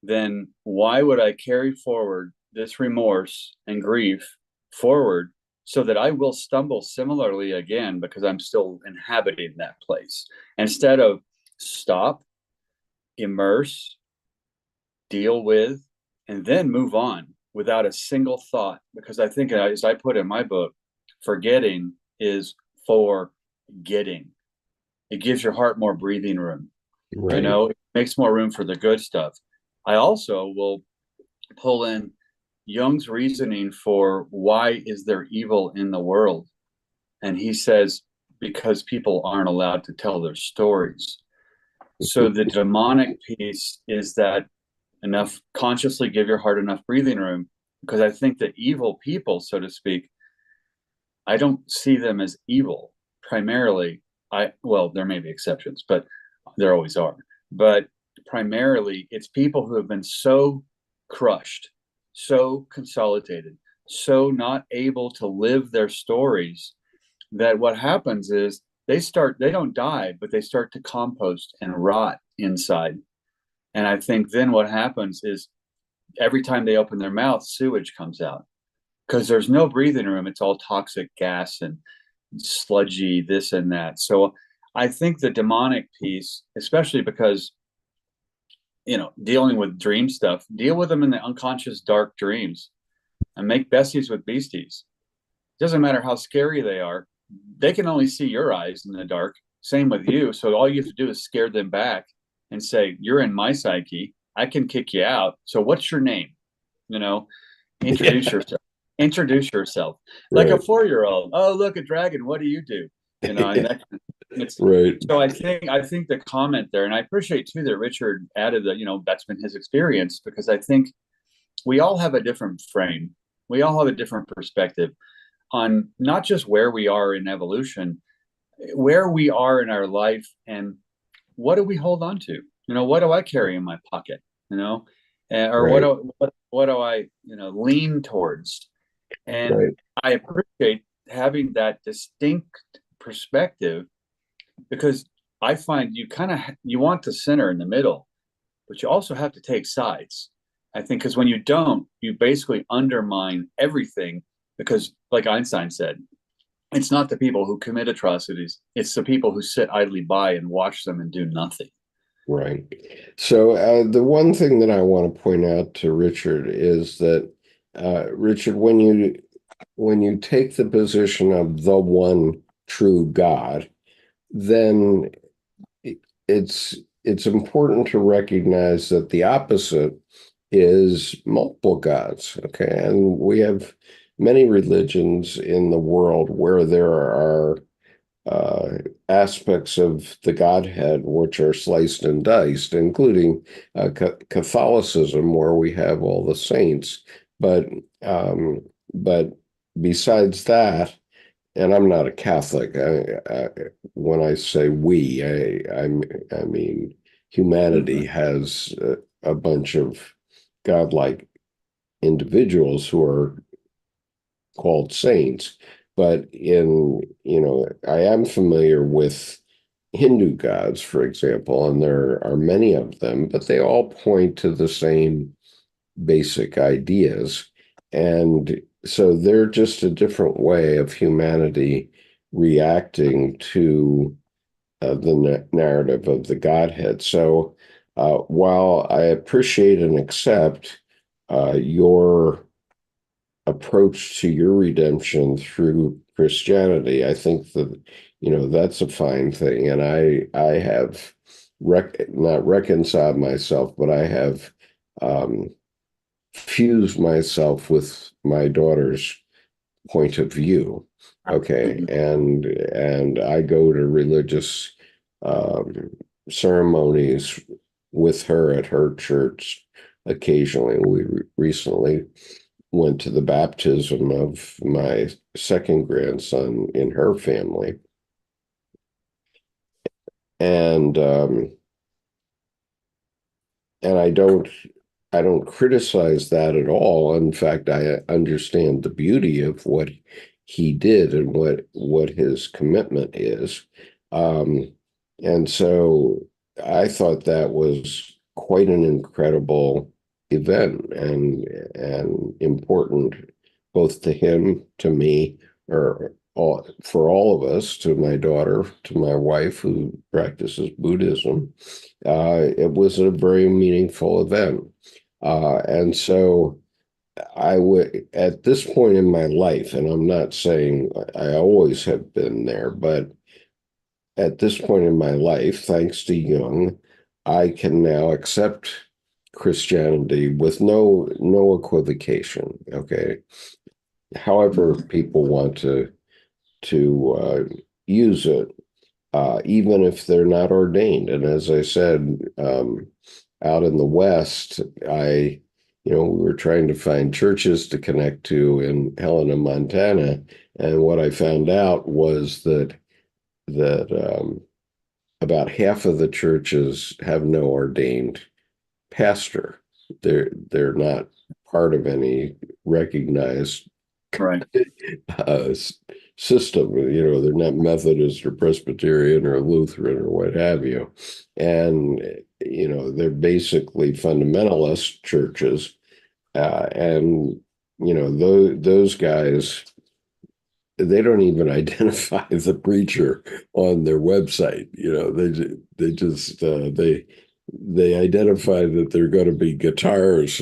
then why would I carry forward this remorse and grief forward so that I will stumble similarly again because I'm still inhabiting that place? Instead of stop, immerse, deal with, and then move on without a single thought. Because I think, as I put in my book, forgetting is for getting. It gives your heart more breathing room. Right, It makes more room for the good stuff. I also will pull in Jung's reasoning for why is there evil in the world? And he says, because people aren't allowed to tell their stories. So the demonic piece is that enough consciously give your heart enough breathing room, because I think that evil people, so to speak, I don't see them as evil primarily. Well, there may be exceptions, but there always are. But primarily, it's people who have been so crushed, so consolidated, so not able to live their stories that what happens is they don't die, but they start to compost and rot inside. And I think then what happens is every time they open their mouth, sewage comes out because there's no breathing room. It's all toxic gas and sludgy, this and that. So I think the demonic piece, especially because, dealing with dream stuff, deal with them in the unconscious dark dreams and make besties with beasties. Doesn't matter how scary they are. They can only see your eyes in the dark. Same with you. So all you have to do is scare them back and say, you're in my psyche. I can kick you out. So what's your name? You know, yeah, introduce yourself. Introduce yourself like a right, 4-year-old. Oh, look, a dragon. What do you do? And that it's right, so I think the comment there, and I appreciate too that Richard added that, that's been his experience, because I think we all have a different frame. We all have a different perspective on not just where we are in evolution, where we are in our life, and what do we hold on to? What do I carry in my pocket? Or right, what do I lean towards? And right, I appreciate having that distinct perspective, because I find you want the center in the middle, but you also have to take sides. I think because when you don't, you basically undermine everything because, like Einstein said, it's not the people who commit atrocities, it's the people who sit idly by and watch them and do nothing. Right. So the one thing that I want to point out to Richard is that Richard, when you take the position of the one true God, then it's it's important to recognize that the opposite is multiple gods. Okay, and we have many religions in the world where there are uh, aspects of the Godhead which are sliced and diced, including Catholicism, where we have all the saints. But um, but besides that, and I'm not a Catholic. When I say we, I mean humanity has a bunch of godlike individuals who are called saints. But I am familiar with Hindu gods, for example, and there are many of them, but they all point to the same basic ideas. And so they're just a different way of humanity reacting to the narrative of the Godhead. So while I appreciate and accept your approach to your redemption through Christianity, I think that that's a fine thing, and I have not reconciled myself, but I have um, fused myself with my daughter's point of view. Okay, and I go to religious um, ceremonies with her at her church occasionally. We recently went to the baptism of my second grandson in her family. And and I don't criticize that at all. In fact, I understand the beauty of what he did and what his commitment is. Um, and so I thought that was quite an incredible event and important both to him, to me, or for all of us, to my daughter, to my wife who practices Buddhism. It was a very meaningful event. And so I would, at this point in my life, and I'm not saying I always have been there, but at this point in my life, thanks to Jung, I can now accept Christianity with no equivocation. Okay. However, people want to use it, even if they're not ordained. And as I said, out in the West, we were trying to find churches to connect to in Helena, Montana, and what I found out was that about half of the churches have no ordained pastor. They're not part of any recognized Right. uh, system. They're not Methodist or Presbyterian or Lutheran or what have you. And, they're basically fundamentalist churches. And, those guys, they don't even identify the preacher on their website. They identify that they're going to be guitars,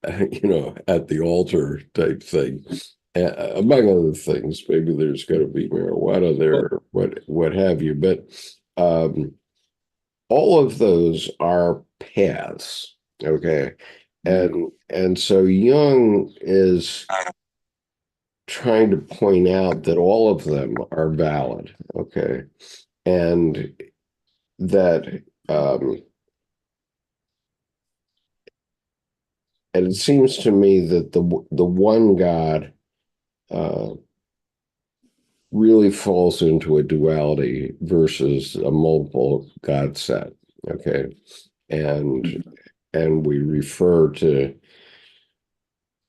at the altar type thing. Among other things, maybe there's going to be marijuana there, or what have you. But all of those are paths, okay, and so Jung is trying to point out that all of them are valid, okay, and that and it seems to me that the one God uh, really falls into a duality versus a multiple God set, okay, and and we refer to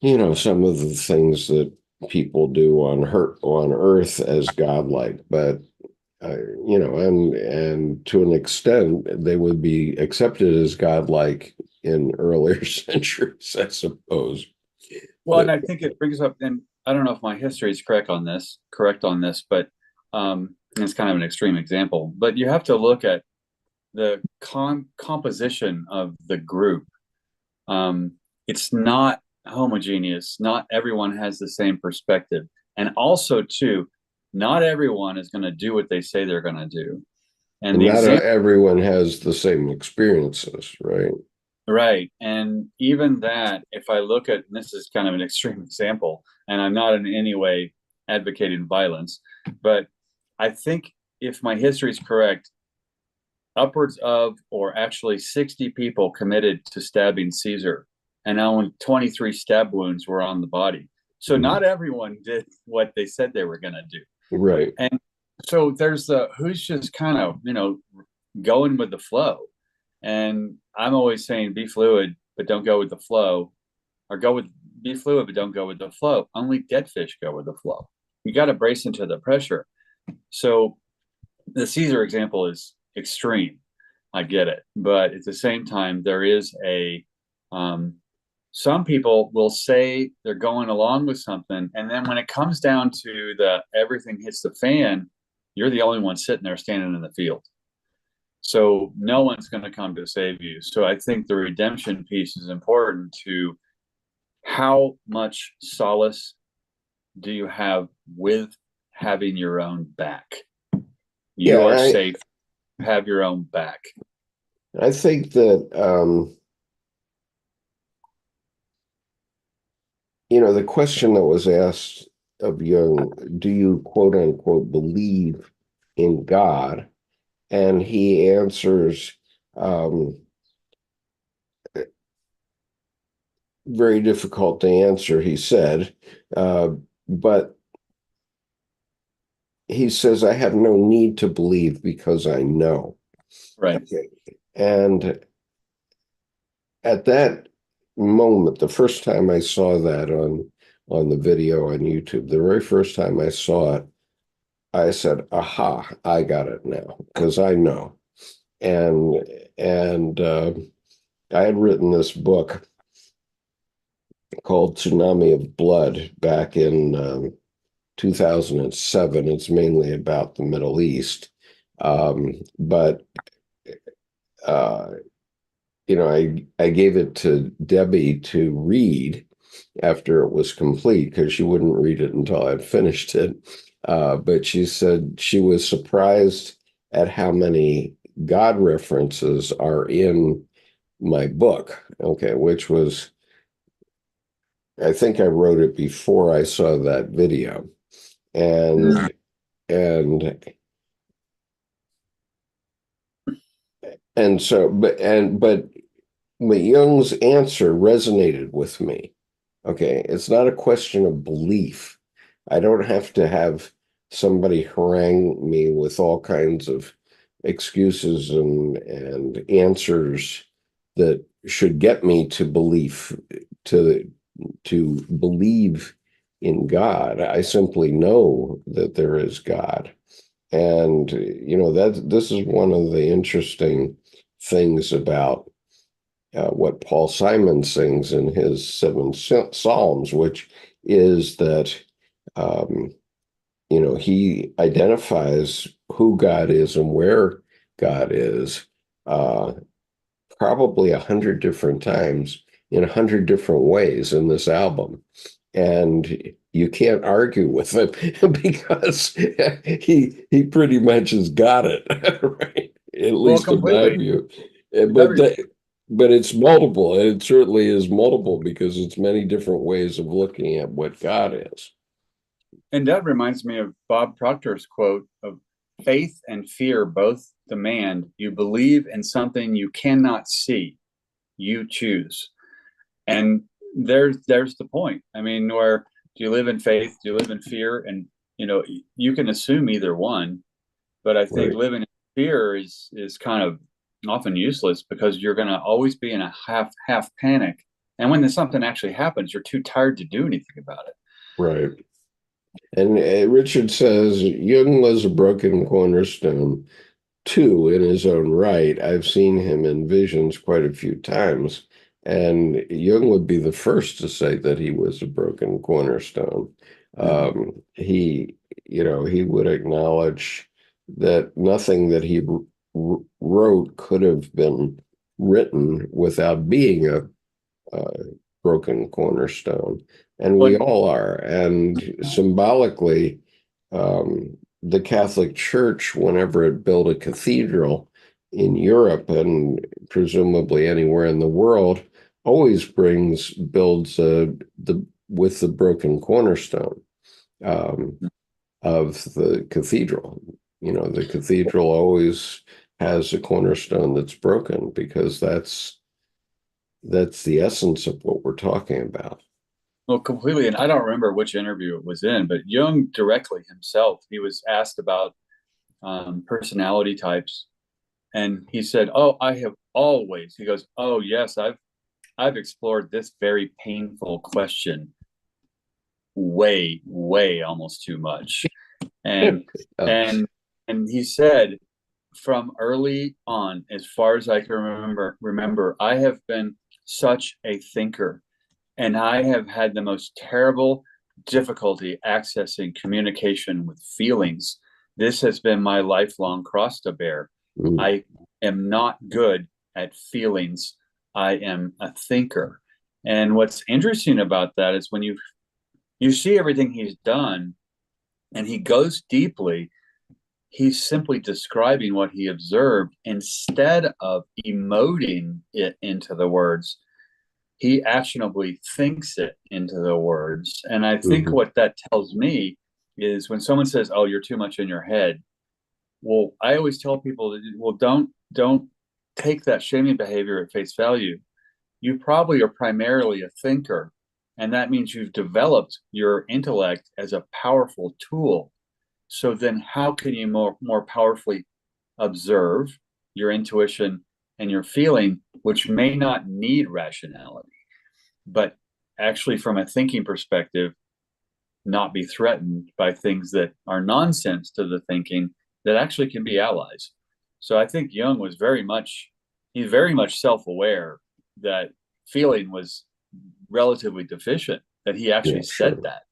some of the things that people do on earth as godlike, but and to an extent they would be accepted as godlike in earlier centuries, I suppose. Well, and I think it brings up, and I don't know if my history is correct on this, but it's kind of an extreme example. But you have to look at the composition of the group. It's not homogeneous. Not everyone has the same perspective, and also too, not everyone is going to do what they say they're going to do. And And the not example, everyone has the same experiences, right? right? And even that, if I look at, and this is kind of an extreme example, and I'm not in any way advocating violence, but I think if my history is correct, upwards of, or actually 60 people committed to stabbing Caesar, and only 23 stab wounds were on the body. So not everyone did what they said they were going to do. Right. And so there's the who's just kind of, going with the flow. And I'm always saying be fluid, but don't go with the flow, or be fluid, but don't go with the flow. Only dead fish go with the flow. You got to brace into the pressure. So the Caesar example is extreme. I get it. But at the same time, there is some people will say they're going along with something. And then when it comes down to everything hits the fan, you're the only one sitting there standing in the field. So no one's going to come to save you. So I think the redemption piece is important to how much solace do you have with having your own back? You are safe. Have your own back. I think that, the question that was asked of Jung, do you quote unquote believe in God? And he answers, very difficult to answer, he said, but he says, I have no need to believe because I know. Right. Okay. And at that moment, the first time I saw that on the video on YouTube, the very first time I saw it, I said, aha, I got it now, because I know. And I had written this book called Tsunami of Blood back in 2007. It's mainly about the Middle East. But I gave it to Debbie to read after it was complete because she wouldn't read it until I'd finished it. But she said she was surprised at how many God references are in my book. Okay, which was, I think I wrote it before I saw that video. And so, but Jung's answer resonated with me. Okay, it's not a question of belief. I don't have to have somebody harangue me with all kinds of excuses and answers that should get me to belief, to believe in God. I simply know that there is God. And this is one of the interesting things about what Paul Simon sings in his 7 Psalms, which is that he identifies who God is and where God is probably 100 different times in 100 different ways in this album. And you can't argue with him because he pretty much has got it, right? At least in my view. But it's multiple, and it certainly is multiple because it's many different ways of looking at what God is. And that reminds me of Bob Proctor's quote of faith and fear both demand you believe in something you cannot see, you choose. And there's the point. I mean, where do you live in faith? Do you live in fear? And you can assume either one, but I think living in fear is kind of often useless because you're going to always be in a half panic. And when something actually happens, you're too tired to do anything about it. Right. And Richard says Jung was a broken cornerstone too in his own right. I've seen him in visions quite a few times. And Jung would be the first to say that he was a broken cornerstone. Mhm. He, he would acknowledge that nothing that he wrote could have been written without being a broken cornerstone. And we But all are. And symbolically, the Catholic Church, whenever it built a cathedral in Europe and presumably anywhere in the world, always builds the with the broken cornerstone um, of the cathedral. The cathedral always has a cornerstone that's broken because that's the essence of what we're talking about. well, completely. And I don't remember which interview it was in, but Jung directly himself, he was asked about personality types, and he said, "Oh, I have always." He goes, "Oh, yes, I've explored this very painful question way, way almost too much." And Uh, and and he said, from early on, as far as I can remember, I have been such a thinker, and I have had the most terrible difficulty accessing communication with feelings. This has been my lifelong cross to bear. mm, I am not good at feelings. I am a thinker. And what's interesting about that is when you see everything he's done and he goes deeply, he's simply describing what he observed instead of emoting it into the words. He actionably thinks it into the words. And I think mhm. what that tells me is when someone says, "Oh, you're too much in your head," well, I always tell people, well, don't take that shaming behavior at face value. You probably are primarily a thinker, and that means you've developed your intellect as a powerful tool. So then how can you more powerfully observe your intuition and your feeling, which may not need rationality, but actually from a thinking perspective, not be threatened by things that are nonsense to the thinking that actually can be allies. So I think Jung was he's very much self-aware that feeling was relatively deficient, that he Yeah, actually said sure. that.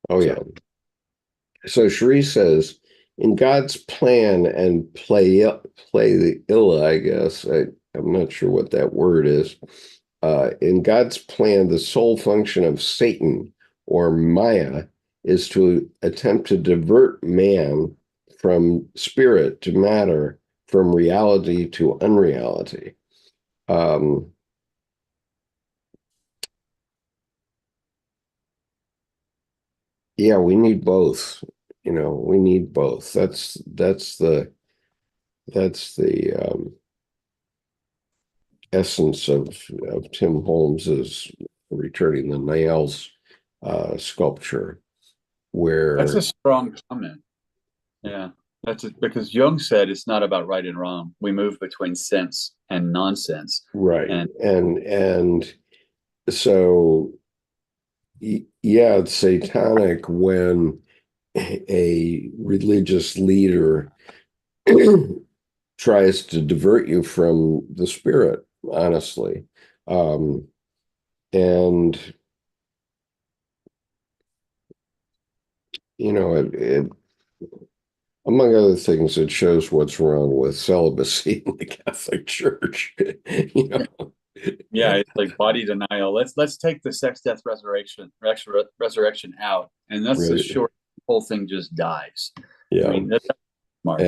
Oh, yeah. So So Cherie says, in God's plan and play the illa, I guess. I'm not sure what that word is. In God's plan, the sole function of Satan or Maya is to attempt to divert man from spirit to matter, from reality to unreality. Um, yeah, we need both. We need both. That's the essence of Tim Holmes's Returning the Nails sculpture, that's a where strong comment. Yeah, because Jung said it's not about right and wrong. We move between sense and nonsense. right, And and so yeah, it's satanic when a religious leader tries to divert you from the spirit, honestly. Um, and it among other things, it shows what's wrong with celibacy in the Catholic Church. you know, yeah, it's like body denial. Let's take the sex, death, resurrection out, and let's right? assure the whole thing just dies. I Yeah, mean, that's smart.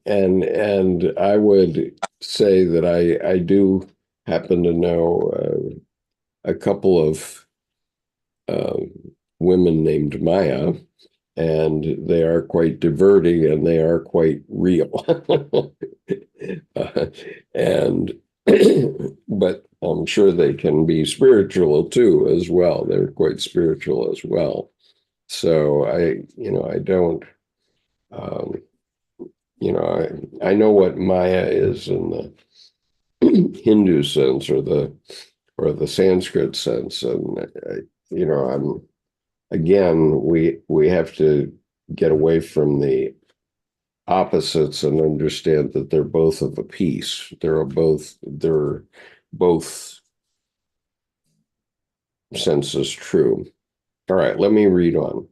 and I would say that I do happen to know a couple of uh, women named Maya, and they are quite diverting and they are quite real. uh, and but I'm sure they can be spiritual too as well. They're quite spiritual as well. So I don't, um, I know what Maya is in the Hindu sense or the Sanskrit sense, and I'm again we have to get away from the opposites and understand that they're both of a piece. They're both, sense is true. All right, let me read on.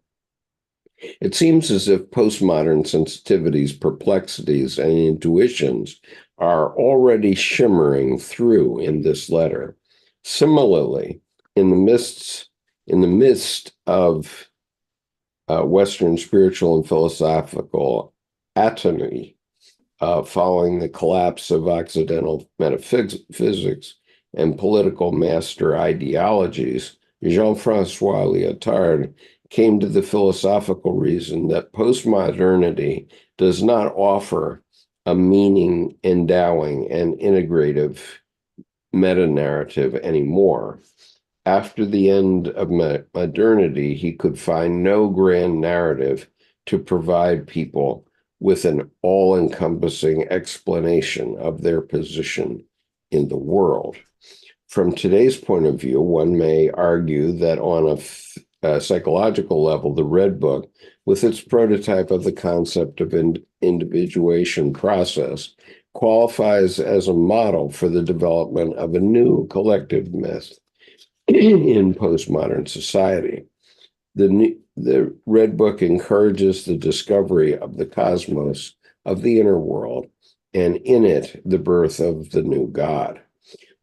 It seems as if postmodern sensitivities, perplexities, and intuitions are already shimmering through in this letter. Similarly, in the midst of Western spiritual and philosophical atony, following the collapse of Occidental metaphysics and political master ideologies, Jean-Francois Lyotard came to the philosophical reason that postmodernity does not offer a meaning endowing and integrative meta-narrative anymore. After the end of modernity, he could find no grand narrative to provide people with an all-encompassing explanation of their position in the world. From today's point of view, one may argue that on a psychological level, the Red Book, with its prototype of the concept of individuation process, qualifies as a model for the development of a new collective myth in postmodern society. The Red Book encourages the discovery of the cosmos, of the inner world, and in it, the birth of the new God.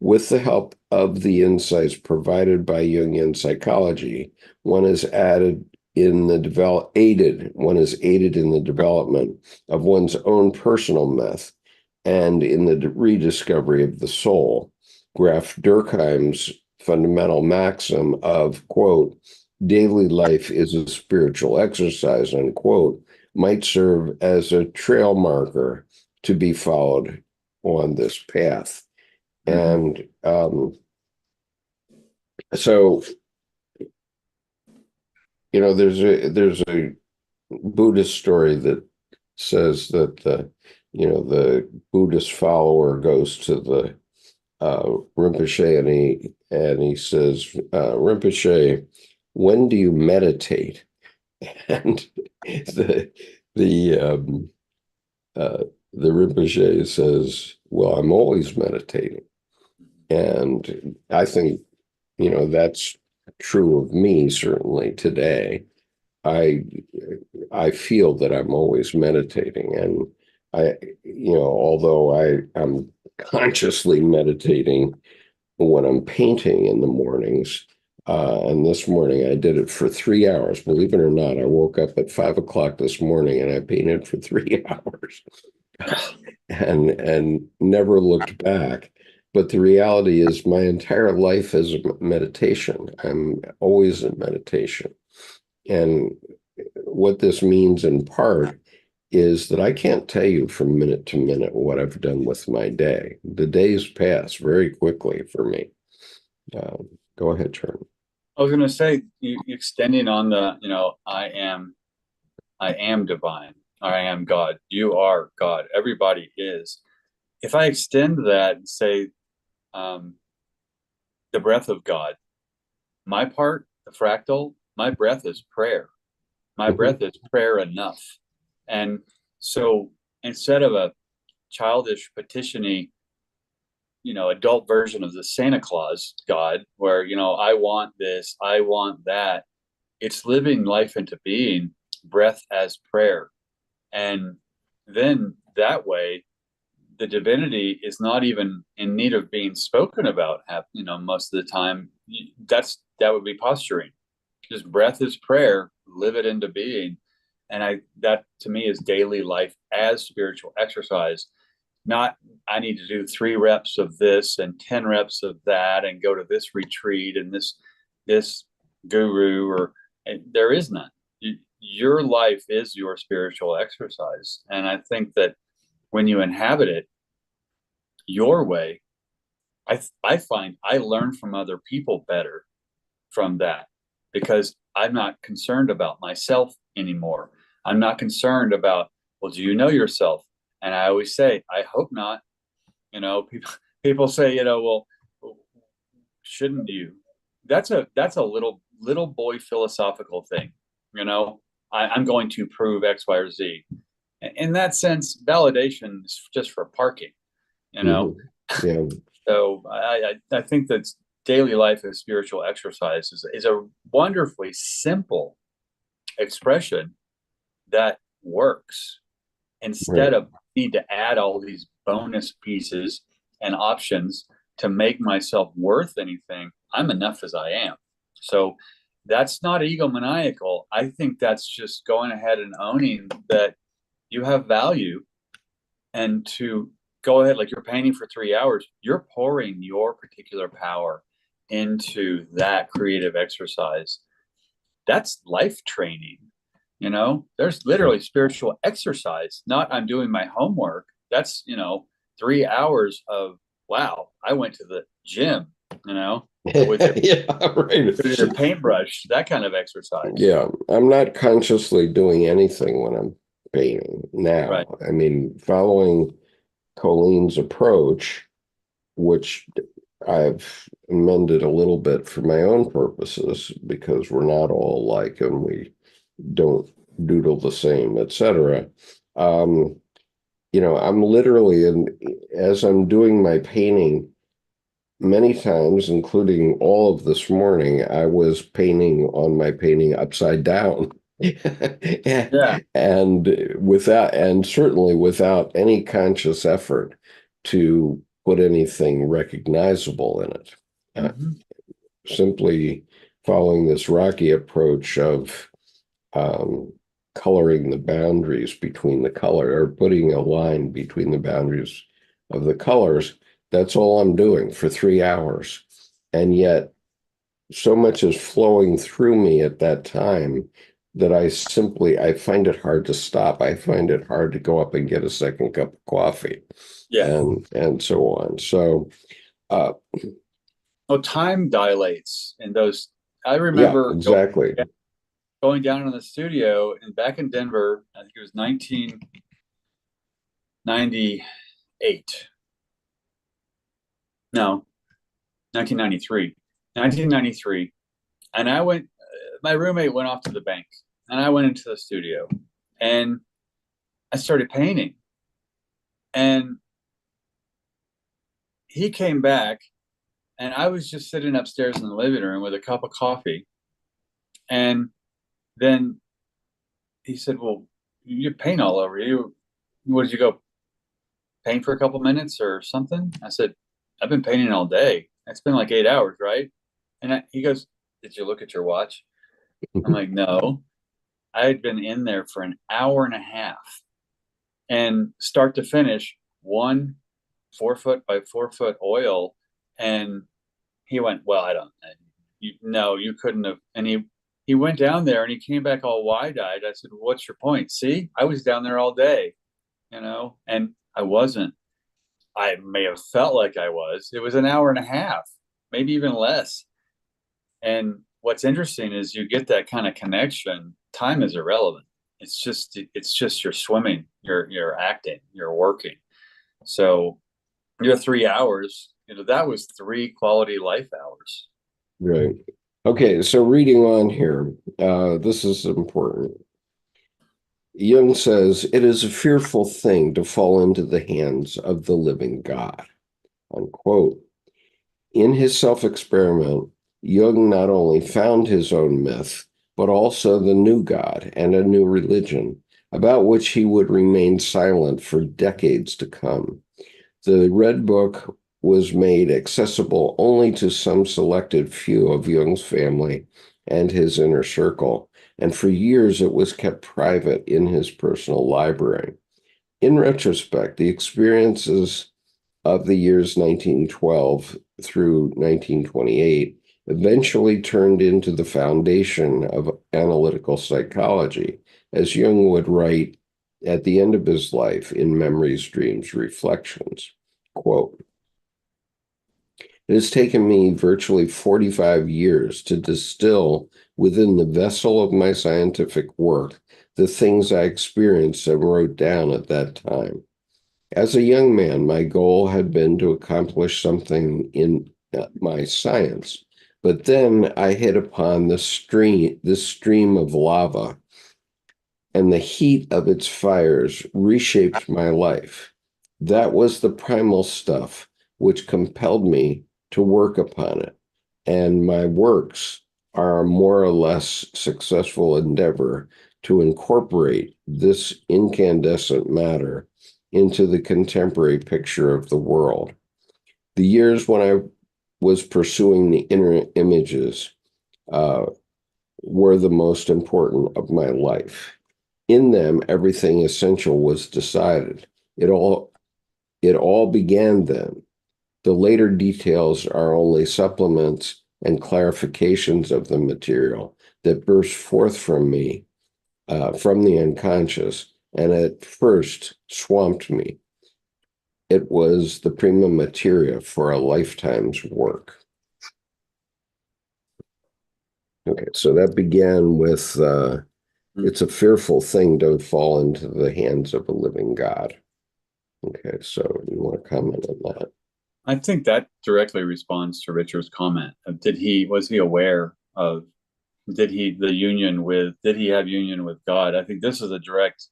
With the help of the insights provided by Jungian psychology, one is aided in the development of one's own personal myth and in the rediscovery of the soul. Graf Durkheim's fundamental maxim of, quote, daily life is a spiritual exercise, unquote, might serve as a trail marker to be followed on this path. And so, there's a Buddhist story that says that the Buddhist follower goes to the Rinpoche and he says, Rinpoche, when do you meditate? And the Rinpoche says, well, I'm always meditating. And I think, that's true of me, certainly today. I feel that I'm always meditating. And although I'm consciously meditating when I'm painting in the mornings, and this morning I did it for 3 hours. Believe it or not, I woke up at 5 o'clock this morning and I painted for 3 hours and never looked back. But the reality is my entire life is meditation. I'm always in meditation. And what this means in part is that I can't tell you from minute to minute what I've done with my day. The days pass very quickly for me. Go ahead, Charlie. I was going to say, extending on the, I am divine. I am God. You are God. Everybody is. If I extend that and say, the breath of God, my part, the fractal, my breath is prayer. My breath is prayer enough. And so instead of a childish petitiony, adult version of the Santa Claus God, where, I want this, I want that, it's living life into being, breath as prayer. And then that way, the divinity is not even in need of being spoken about, most of the time. That would be posturing. Just breath is prayer, live it into being. And that to me is daily life as spiritual exercise. Not, I need to do 3 reps of this and 10 reps of that and go to this retreat and this guru, or there is none. Your life is your spiritual exercise. And I think that when you inhabit it your way, I find I learn from other people better from that, because I'm not concerned about myself anymore. I'm not concerned about, well, do you know yourself? And I always say, I hope not. People say, well, shouldn't you? That's a little boy philosophical thing. I'm going to prove X, Y, or Z. In that sense, validation is just for parking. Yeah. So I think that's daily life as spiritual exercise is a wonderfully simple expression that works instead Right. of need to add all these bonus pieces and options to make myself worth anything. I'm enough as I am. So that's not egomaniacal. I think that's just going ahead and owning that you have value, and to go ahead, like you're painting for 3 hours, you're pouring your particular power into that creative exercise. That's life training. There's literally spiritual exercise, not I'm doing my homework. That's 3 hours of, wow, I went to the gym, with your Yeah, right. paintbrush, that kind of exercise. Yeah, I'm not consciously doing anything when I'm painting Right. now. I mean, following Colleen's approach, which I've amended a little bit for my own purposes because we're not all alike and we don't doodle the same, etc. Um, I'm literally, as I'm doing my painting, many times, including all of this morning, I was painting on my painting upside down. Yeah. And certainly without any conscious effort to put anything recognizable in it. Uh, Mm-hmm. Simply following this Rocky approach of um, coloring the boundaries between the color, or putting a line between the boundaries of the colors. That's all I'm doing for 3 hours. And yet so much is flowing through me at that time that I find it hard to stop. I find it hard to go up and get a second cup of coffee Yeah. and so on. So uh, Well, time dilates in those. I yeah, remember exactly. going down in the studio and back in Denver, I think it was 1998. No, 1993. 1993. And my roommate went off to the bank and I went into the studio and I started painting. And he came back and I was just sitting upstairs in the living room with a cup of coffee. And then he said, "Well, you paint all over you. What did you go paint for a couple minutes or something?" I said, "I've been painting all day. It's been like 8 hours, right?" And he goes, "Did you look at your watch?" I'm like, "No." I had been in there for an hour and a half, and start to finish, one 4 foot by 4 foot oil. And he went, "Well, I don't, no, you couldn't have." And he went down there and he came back all wide-eyed. I said, "What's your point?" "See, I was down there all day, and I wasn't. I may have felt like I was. It was an hour and a half, maybe even less." And what's interesting is you get that kind of connection. Time is irrelevant. It's just you're swimming, you're acting, you're working. So your 3 hours, that was three quality life hours. Right. Okay, so reading on here, this is important. Jung says, it is a fearful thing to fall into the hands of the living God, unquote. In his self-experiment, Jung not only found his own myth, but also the new God and a new religion, about which he would remain silent for decades to come. The Red Book was made accessible only to some selected few of Jung's family and his inner circle, and for years it was kept private in his personal library. In retrospect, the experiences of the years 1912 through 1928 eventually turned into the foundation of analytical psychology, as Jung would write at the end of his life in Memories, Dreams, Reflections. Quote, it has taken me virtually 45 years to distill within the vessel of my scientific work the things I experienced and wrote down at that time. As a young man, my goal had been to accomplish something in my science, but then I hit upon this stream of lava, and the heat of its fires reshaped my life. That was the primal stuff which compelled me to work upon it. and my works are a more or less successful endeavor to incorporate this incandescent matter into the contemporary picture of the world. The years when I was pursuing the inner images uh, were the most important of my life. In them, everything essential was decided. It all began then. The later details are only supplements and clarifications of the material that burst forth from me, from the unconscious, and at first swamped me. It was the prima materia for a lifetime's work. Okay, so that began with it's a fearful thing to fall into the hands of a living God. Okay, so you want to comment on that? I think that directly responds to Richard's comment. Was he aware of, did he have union with God? I think this is a direct,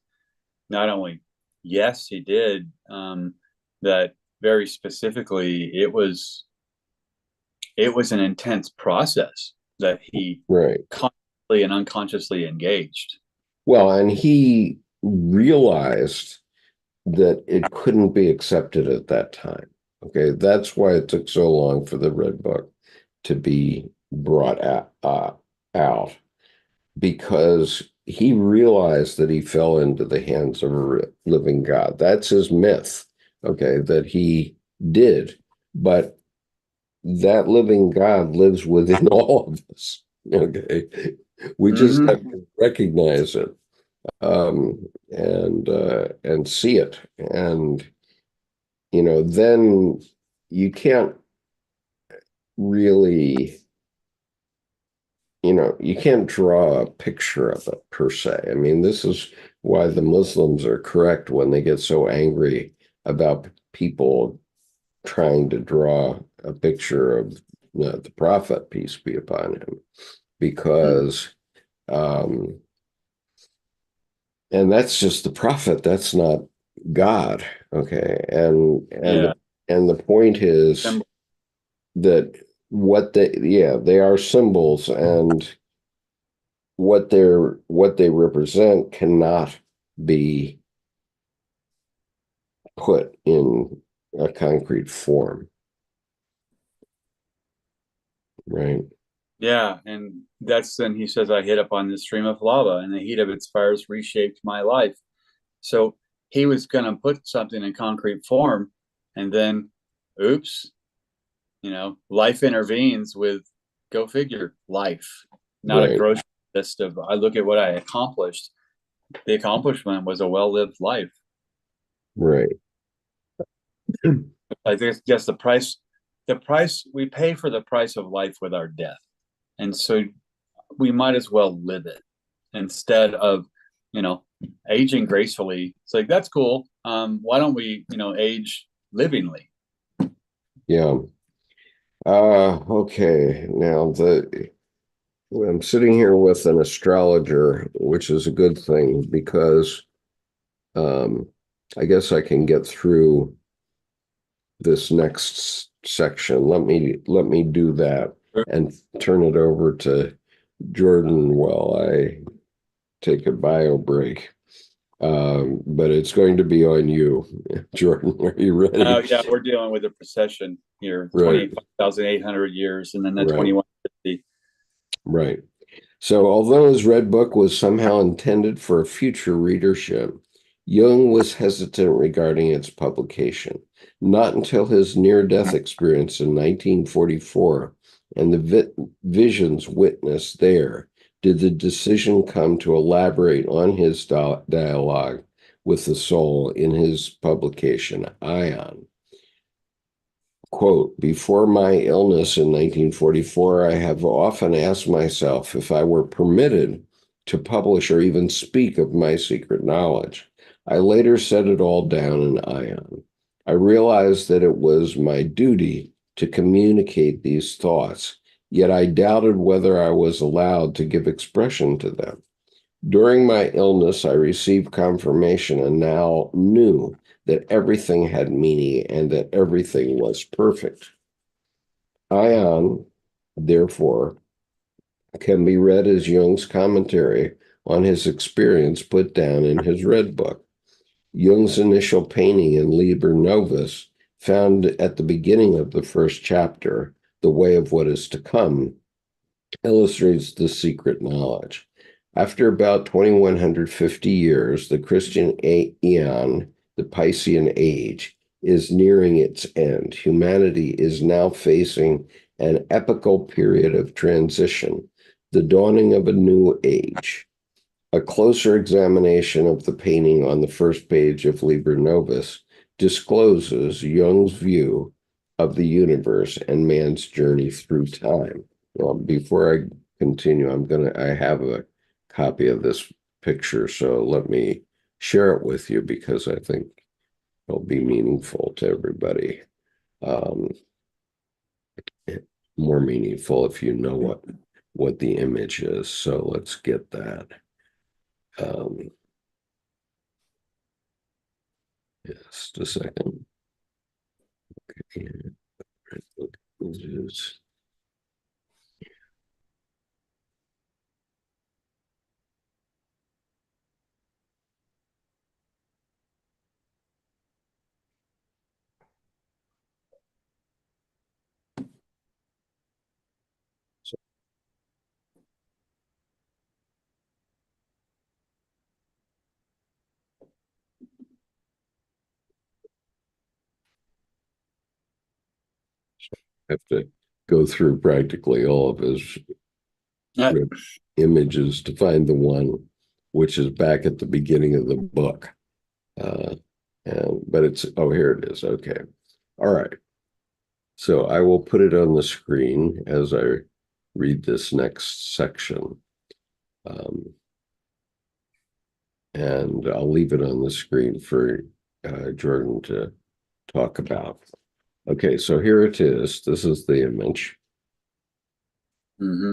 not only, yes, he did, that very specifically, it was an intense process that he Right. consciously and unconsciously engaged. Well, and he realized that it couldn't be accepted at that time. Okay, that's why it took so long for the Red Book to be brought out, because he realized that he fell into the hands of a living God. That's his myth, okay, that he did. But that living God lives within all of us, okay? We just have to recognize it, and see it. And, then you can't really, you can't draw a picture of it per se. I mean, this is why the Muslims are correct when they get so angry about people trying to draw a picture of the prophet, peace be upon him, because, and that's just the prophet. That's not God. Okay. And the point is that they are symbols, and what they represent cannot be put in a concrete form. Right. Yeah, and that's then he says, I hit upon this stream of lava, and the heat of its fires reshaped my life. So he was going to put something in concrete form, and then, oops, life intervenes with, go figure, life, not a grocery list of, I look at what I accomplished. The accomplishment was a well-lived life. Right. I think just the price we pay for the price of life with our death. And so we might as well live it instead of, aging gracefully. It's like, that's cool. Why don't we, age livingly? Yeah. Okay. Now I'm sitting here with an astrologer, which is a good thing because I guess I can get through this next section. Let me do that and turn it over to Jordan while I take a bio break. But it's going to be on you, Jordan. Are you ready? Yeah, we're dealing with a precession here, Right. 25,800 years, and then the Right. 2150. Right. So, although his Red Book was somehow intended for a future readership, Jung was hesitant regarding its publication. Not until his near-death experience in 1944 and the visions witnessed there did the decision come to elaborate on his dialogue with the soul in his publication, Ion. Quote, before my illness in 1944, I have often asked myself if I were permitted to publish or even speak of my secret knowledge. I later set it all down in Ion. I realized that it was my duty to communicate these thoughts, yet I doubted whether I was allowed to give expression to them. During my illness, I received confirmation and now knew that everything had meaning and that everything was perfect. Ion therefore, can be read as Jung's commentary on his experience put down in his Red Book. Jung's initial painting in Liber Novus, found at the beginning of the first chapter, The Way of What Is to Come, illustrates the secret knowledge. After about 2150 years, the Christian aeon, the Piscean age, is nearing its end. Humanity is now facing an epochal period of transition, the dawning of a new age. A closer examination of the painting on the first page of Liber Novus discloses Jung's view of the universe and man's journey through time. Well, before I continue, I have a copy of this picture, so let me share it with you because I think it'll be meaningful to everybody. More meaningful if you know what the image is. So let's get that. Just a second. Okay. Images. Have to go through practically all of his images to find the one which is back at the beginning of the book. But here it is. Okay. All right. So I will put it on the screen as I read this next section. And I'll leave it on the screen for Jordan to talk about. Okay, so here it is. This is the image. Mm-hmm.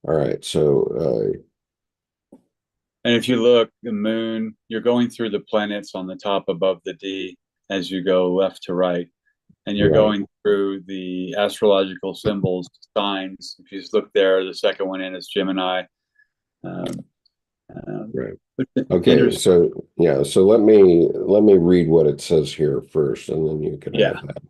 All right, so and if you look, the moon, you're going through the planets on the top above the D as you go left to right. And you're going through the astrological symbols, signs. If you just look there, the second one in is Gemini. Right. Okay, so let me read what it says here first, and then you can have that.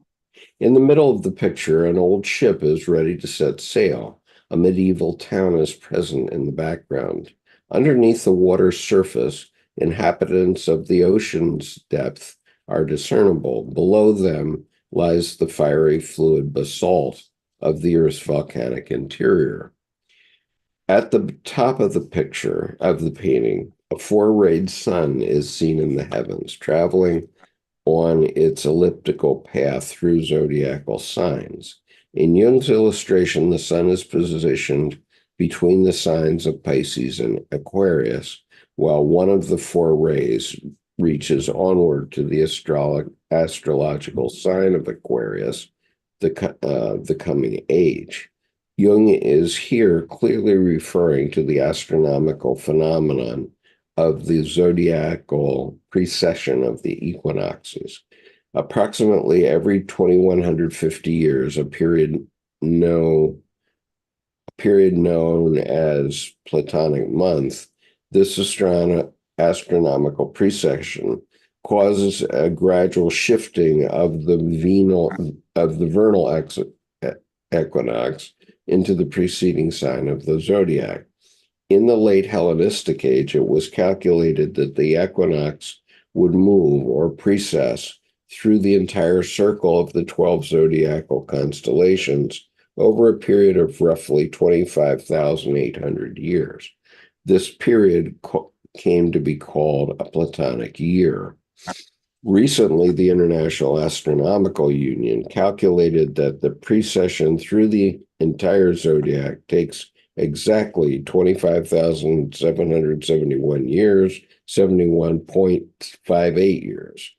In the middle of the picture, an old ship is ready to set sail. A medieval town is present in the background. Underneath the water's surface, inhabitants of the ocean's depth are discernible. Below them lies the fiery fluid basalt of the Earth's volcanic interior. At the top of the picture of the painting, a four-rayed sun is seen in the heavens, traveling on its elliptical path through zodiacal signs. In Jung's illustration, the sun is positioned between the signs of Pisces and Aquarius, while one of the four rays reaches onward to the astrological sign of Aquarius, the coming age. Jung is here clearly referring to the astronomical phenomenon of the zodiacal precession of the equinoxes. Approximately every 2150 years, a period known as Platonic month, this astronomical precession causes a gradual shifting of the vernal equinox into the preceding sign of the zodiac. In the late Hellenistic age, it was calculated that the equinox would move or precess through the entire circle of the 12 zodiacal constellations over a period of roughly 25,800 years. This period came to be called a Platonic year. Recently, the International Astronomical Union calculated that the precession through the entire zodiac takes exactly 25,771 years, 71.58 years.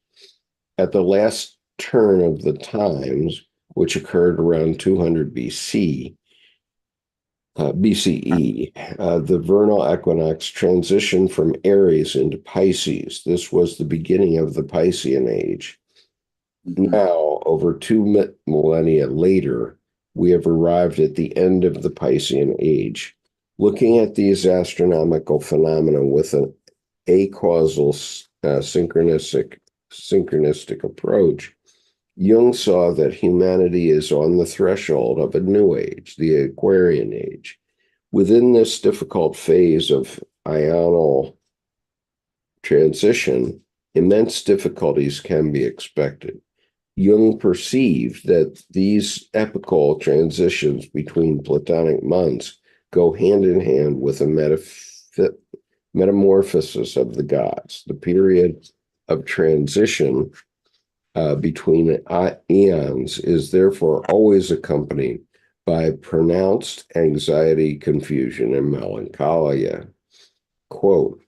At the last turn of the times, which occurred around 200 BCE, the vernal equinox transitioned from Aries into Pisces. This was the beginning of the Piscean age. Mhm. Now, over two millennia later, we have arrived at the end of the Piscean age. Looking at these astronomical phenomena with an acausal synchronistic approach, Jung saw that humanity is on the threshold of a new age, the Aquarian age. Within this difficult phase of ional transition, immense difficulties can be expected. Jung perceived that these epochal transitions between Platonic months go hand in hand with a metamorphosis of the gods. The period of transition between eons is therefore always accompanied by pronounced anxiety, confusion, and melancholia. Quote,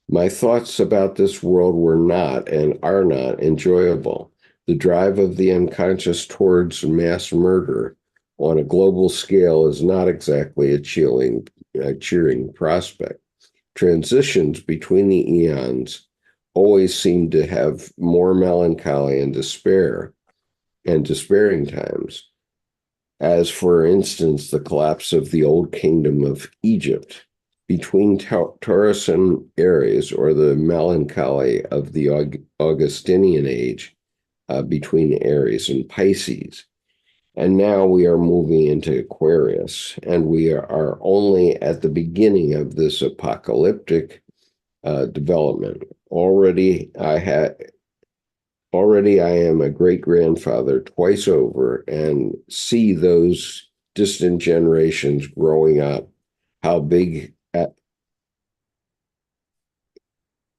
my thoughts about this world were not and are not enjoyable. The drive of the unconscious towards mass murder on a global scale is not exactly cheering prospect. Transitions between the eons always seem to have more melancholy and despair and despairing times, as, for instance, the collapse of the old kingdom of Egypt between Taurus and Aries, or the melancholy of the Augustinian age between Aries and Pisces. And now we are moving into Aquarius, and we are only at the beginning of this apocalyptic development. Already I am a great grandfather twice over and see those distant generations growing up, how big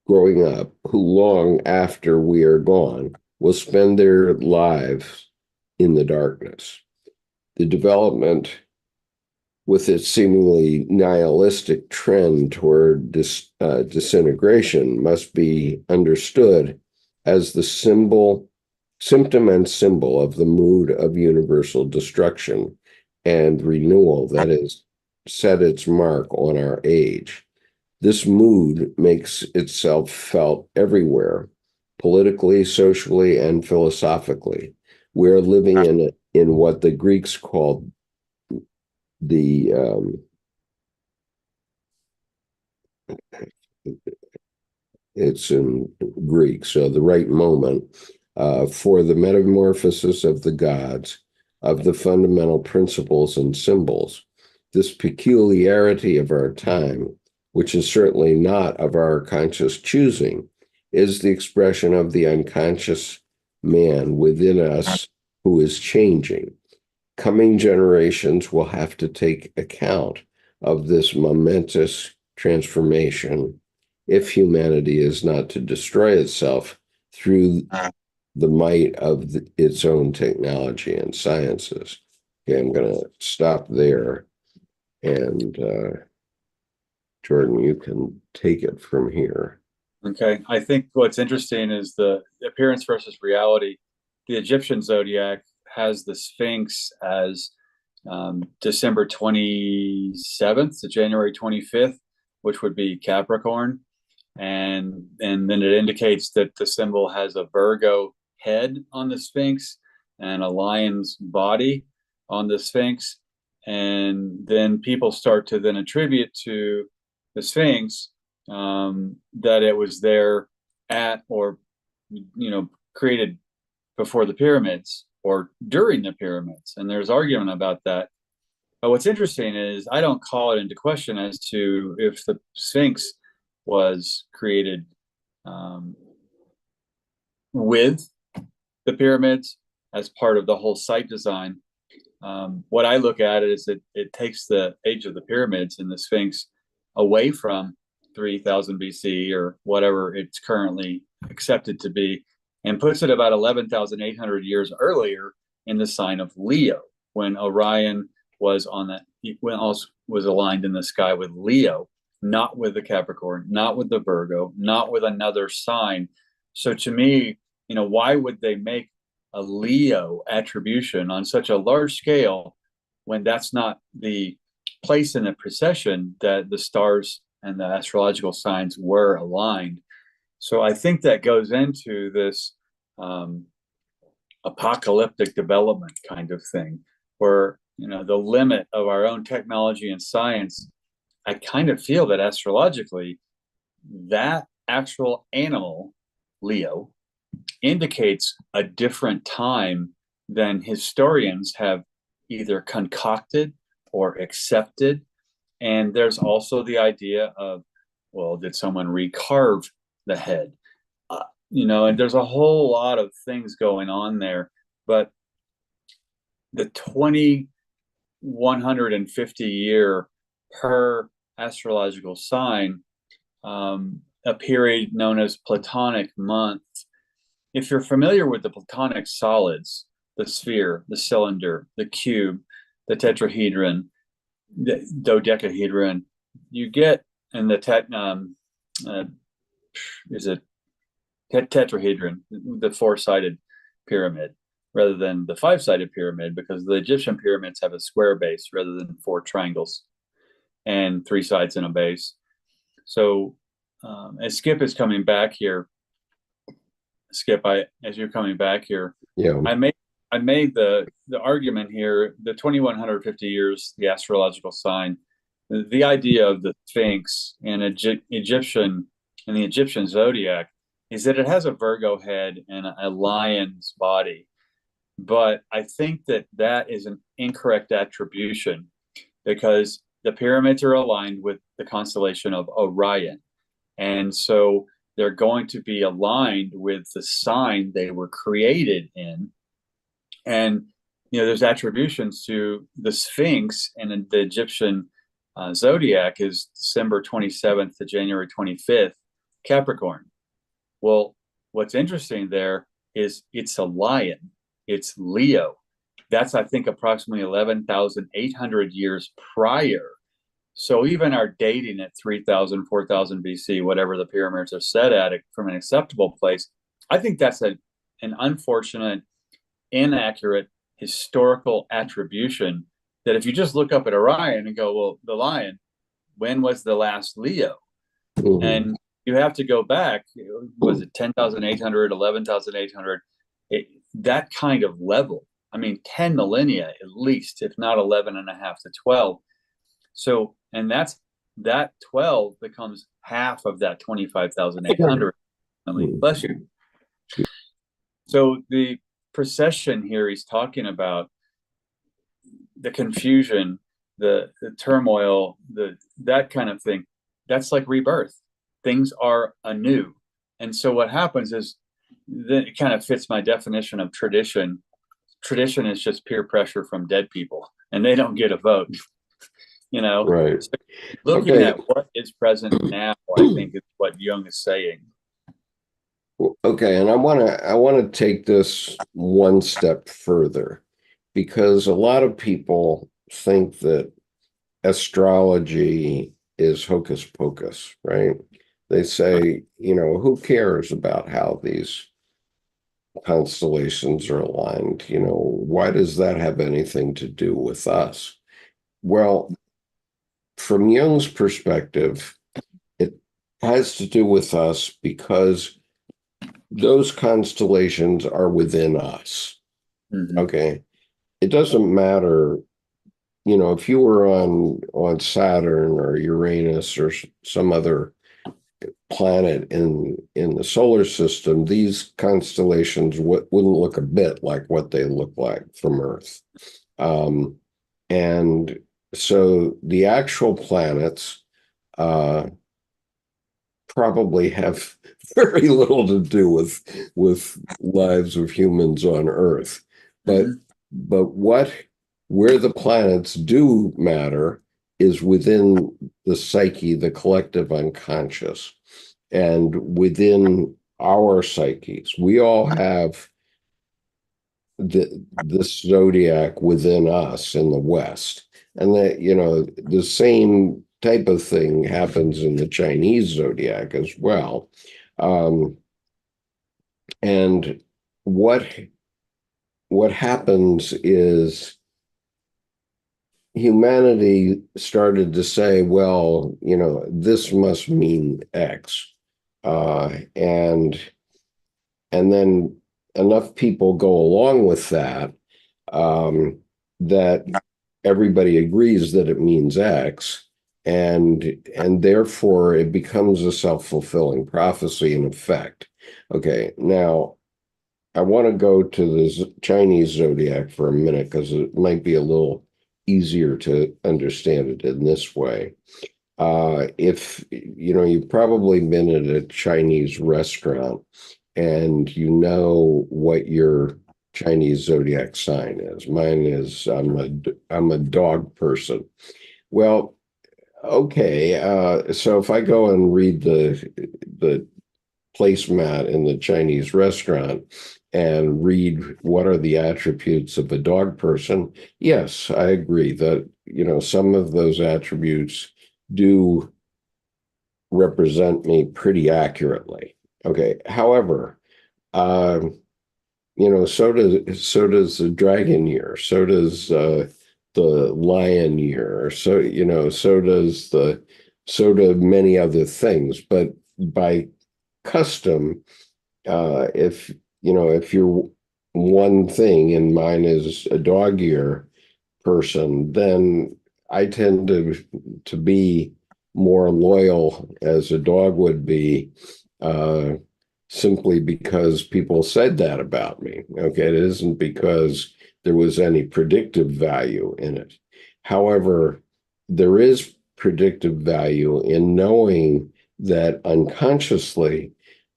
growing up, who long after we are gone will spend their lives in the darkness. The development, with its seemingly nihilistic trend toward disintegration, must be understood as the symptom and symbol of the mood of universal destruction and renewal that has set its mark on our age. This mood makes itself felt everywhere, politically, socially, and philosophically. We're living in what the Greeks called the it's in Greek, so the right moment for the metamorphosis of the gods, of the fundamental principles and symbols. This peculiarity of our time, which is certainly not of our conscious choosing, is the expression of the unconscious man within us who is changing. Coming generations will have to take account of this momentous transformation if humanity is not to destroy itself through the might of its own technology and sciences. Okay, I'm going to stop there. And Jordan, you can take it from here. Okay. I think what's interesting is the appearance versus reality. The Egyptian zodiac has the Sphinx as December 27th to January 25th, which would be Capricorn. And then it indicates that the symbol has a Virgo head on the Sphinx and a lion's body on the Sphinx. And then people start to then attribute to the Sphinx that it was there at, or created before the pyramids or during the pyramids. And there's argument about that. But what's interesting is I don't call it into question as to if the Sphinx was created um, with the pyramids as part of the whole site design. What I look at is that it takes the age of the pyramids and the Sphinx away from 3000 BC or whatever it's currently accepted to be, and puts it about 11,800 years earlier in the sign of Leo, when Orion was on that, when also was aligned in the sky with Leo, not with the Capricorn, not with the Virgo, not with another sign. So to me, why would they make a Leo attribution on such a large scale when that's not the place in the procession that the stars and the astrological signs were aligned? So I think that goes into this apocalyptic development kind of thing, where the limit of our own technology and science. I kind of feel that astrologically, that actual animal, Leo, indicates a different time than historians have either concocted or accepted. And there's also the idea of, well, did someone recarve the head? And there's a whole lot of things going on there. But the 2150 year per astrological sign, a period known as Platonic month. If you're familiar with the Platonic solids, the sphere, the cylinder, the cube, the tetrahedron, the dodecahedron, you get in the tetrahedron, the four-sided pyramid, rather than the five-sided pyramid, because the Egyptian pyramids have a square base rather than four triangles and three sides and a base. So as Skip is coming back here, as you're coming back here, Yeah. I made the argument here, the 2150 years, the astrological sign, the idea of the Sphinx and the Egyptian zodiac is that it has a Virgo head and a lion's body. But I think that is an incorrect attribution, because the pyramids are aligned with the constellation of Orion. And so they're going to be aligned with the sign they were created in. And, there's attributions to the Sphinx, and the Egyptian zodiac is December 27th to January 25th, Capricorn. Well, what's interesting there is it's a lion. It's Leo. That's, I think, approximately 11,800 years prior. So even our dating at 3,000, 4,000 BC, whatever the pyramids are set at from an acceptable place, I think that's an unfortunate, inaccurate historical attribution, that if you just look up at Orion and go, well, the lion, when was the last Leo? Mm-hmm. And you have to go back, was it 10,800, 11,800? That kind of level. I mean, 10 millennia at least, if not 11 and a half to 12. So, and that 12 becomes half of that 25,800. Bless you. So the procession here, he's talking about the confusion, the turmoil, that kind of thing. That's like rebirth. Things are anew. And so what happens is, then it kind of fits my definition of tradition. Tradition is just peer pressure from dead people, and they don't get a vote. Right. So looking at what is present now, I think is what Jung is saying. Okay, and I want to take this one step further, because a lot of people think that astrology is hocus pocus, right? They say, who cares about how these constellations are aligned? Why does that have anything to do with us? Well, from Jung's perspective, it has to do with us because those constellations are within us. Mm-hmm. Okay. It doesn't matter, if you were on Saturn or Uranus or some other planet in the solar system, these constellations wouldn't look a bit like what they look like from Earth. And so the actual planets probably have very little to do with lives of humans on Earth. But where the planets do matter is within the psyche, the collective unconscious, and within our psyches. We all have this zodiac within us in the West. And that, the same type of thing happens in the Chinese zodiac as well. And what happens is humanity started to say, well, this must mean X. And then enough people go along with that, that everybody agrees that it means X, and therefore it becomes a self-fulfilling prophecy in effect. Okay, now I want to go to the Chinese zodiac for a minute because it might be a little easier to understand it in this way. If you know, you've probably been at a Chinese restaurant and you know what your Chinese zodiac sign is. Mine is I'm a dog person. Well, okay. So if I go and read the placemat in the Chinese restaurant and read what are the attributes of a dog person, yes, I agree that, you know, some of those attributes do represent me pretty accurately. Okay. However, you know, so does the dragon year, so does the lion year, so you know, so do many other things. But by custom, if you know, if you're one thing and mine is a dog ear person, then I tend to be more loyal as a dog would be, uh, simply because people said that about me. Okay, it isn't because there was any predictive value in it. However, there is predictive value in knowing that unconsciously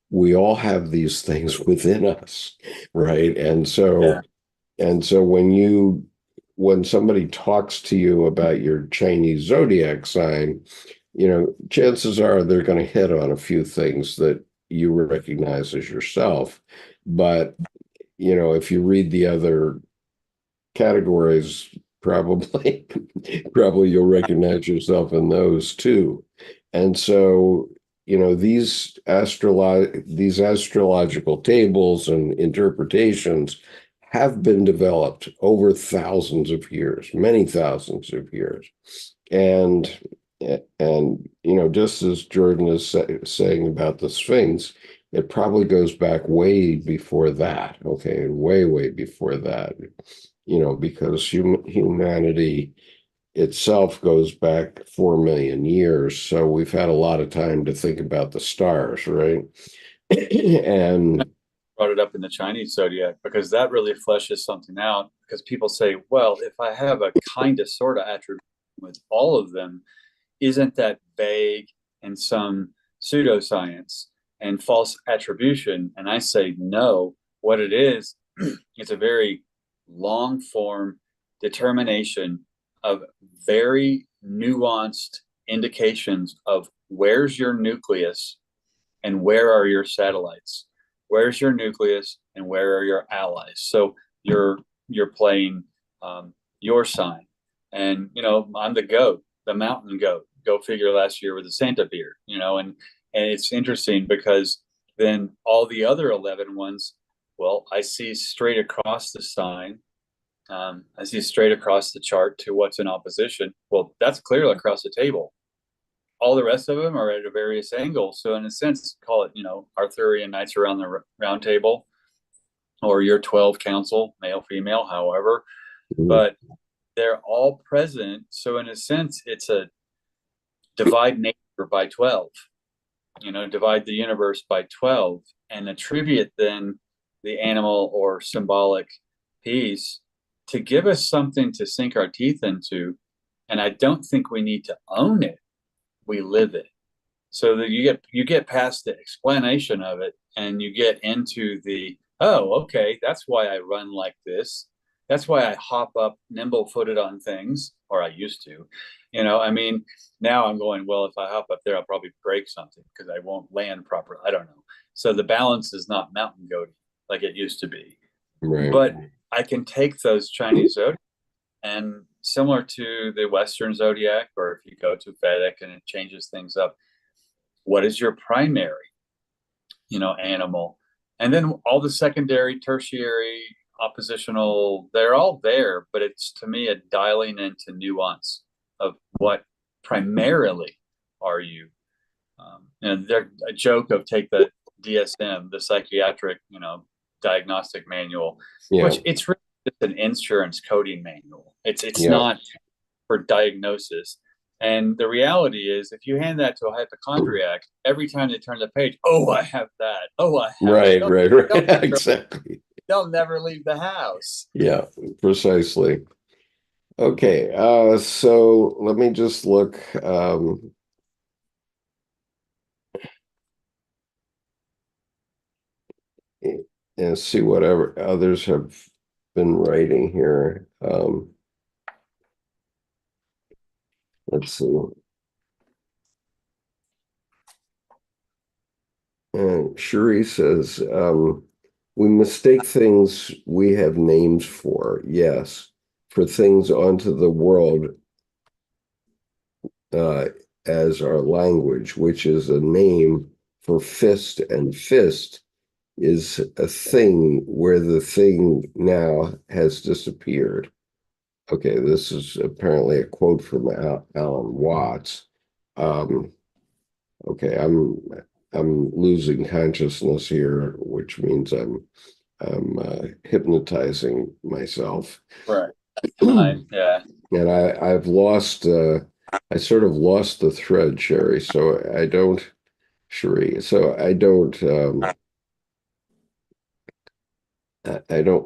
we all have these things within us, right? Yeah. And so when somebody talks to you about your Chinese zodiac sign, you know, chances are they're going to hit on a few things that you recognize as yourself. But, you know, if you read the other categories, probably probably you'll recognize yourself in those too. And so, you know, these astrological tables and interpretations have been developed over thousands of years, many thousands of years. And and you know, just as Jordan is saying about the Sphinx, it probably goes back way before that. Okay, way before that. You know, because humanity itself goes back 4 million years, so we've had a lot of time to think about the stars, right? And Brought it up in the Chinese zodiac because that really fleshes something out. Because people say, well, if I have a kind of sort of attribute with all of them, isn't that vague and some pseudoscience and false attribution? And I say, no, what it is, it's a very long form determination of very nuanced indications of where's your nucleus and where are your satellites, where's your nucleus and where are your allies. So you're playing your sign, and you know, I'm the goat, the mountain goat. Go figure, last year with the Santa beard, you know. And it's interesting because then all the other 11 ones, well, I see straight across the sign. I see straight across the chart to what's in opposition. Well, that's clearly across the table. All the rest of them are at a various angle. So in a sense, call it, you know, Arthurian knights around the round table, or your 12 council, male, female, however, but they're all present. So in a sense, it's a divide nature by 12, you know, divide the universe by 12 and attribute then the animal or symbolic piece to give us something to sink our teeth into. And I don't think we need to own it. We live it. So that you get past the explanation of it and you get into the, oh, okay, that's why I run like this. That's why I hop up nimble footed on things, or I used to. You know, I mean, now I'm going, well, if I hop up there, I'll probably break something because I won't land properly. I don't know. So the balance is not mountain goating like it used to be. right. But I can take those Chinese zodiacs, and similar to the Western zodiac, or if you go to Vedic and it changes things up, what is your primary, you know, animal? And then all the secondary, tertiary, oppositional, they're all there, but it's to me a dialing into nuance of what primarily are you. And they're a joke of take the DSM, the psychiatric, you know, diagnostic manual, Yeah. which it's really just an insurance coding manual. It's Yeah. not for diagnosis. And the reality is, if you hand that to a hypochondriac, every time they turn the page, oh, I have that. Oh, I have that. Right. Exactly. They'll never leave the house. Yeah, precisely. Okay, so let me just look and see whatever others have been writing here. Let's see. And Cherie says, we mistake things we have names for, yes, for things onto the world uh, as our language, which is a name for fist, and fist is a thing where the thing now has disappeared. Okay, this is apparently a quote from Alan Watts. Um, okay, I'm losing consciousness here, which means I'm hypnotizing myself. Right. Yeah. And I've lost I sort of lost the thread, Sherry. So I don't Sherry. So I don't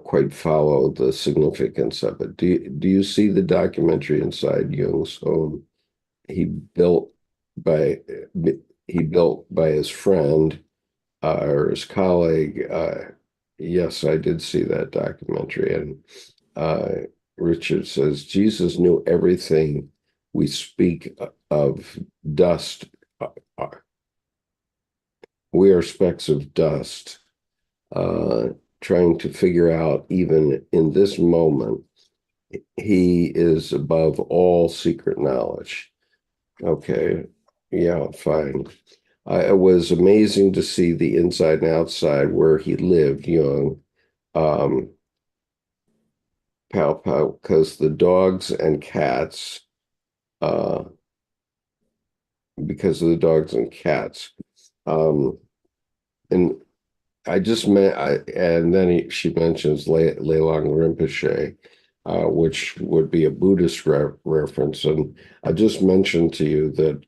quite follow the significance of it. Do you see the documentary Inside Jung's Home? He built by he built by his friend or his colleague. Yes, I did see that documentary. And Richard says Jesus knew everything we speak of dust. Are. We are specks of dust, trying to figure out, even in this moment, he is above all secret knowledge. Okay, yeah, fine. It was amazing to see the inside and outside where he lived, Jung. Um, because the dogs and cats, uh, because of the dogs and cats. And I just met, and then she mentions Leilong Rinpoche, which would be a Buddhist reference. And I just mentioned to you that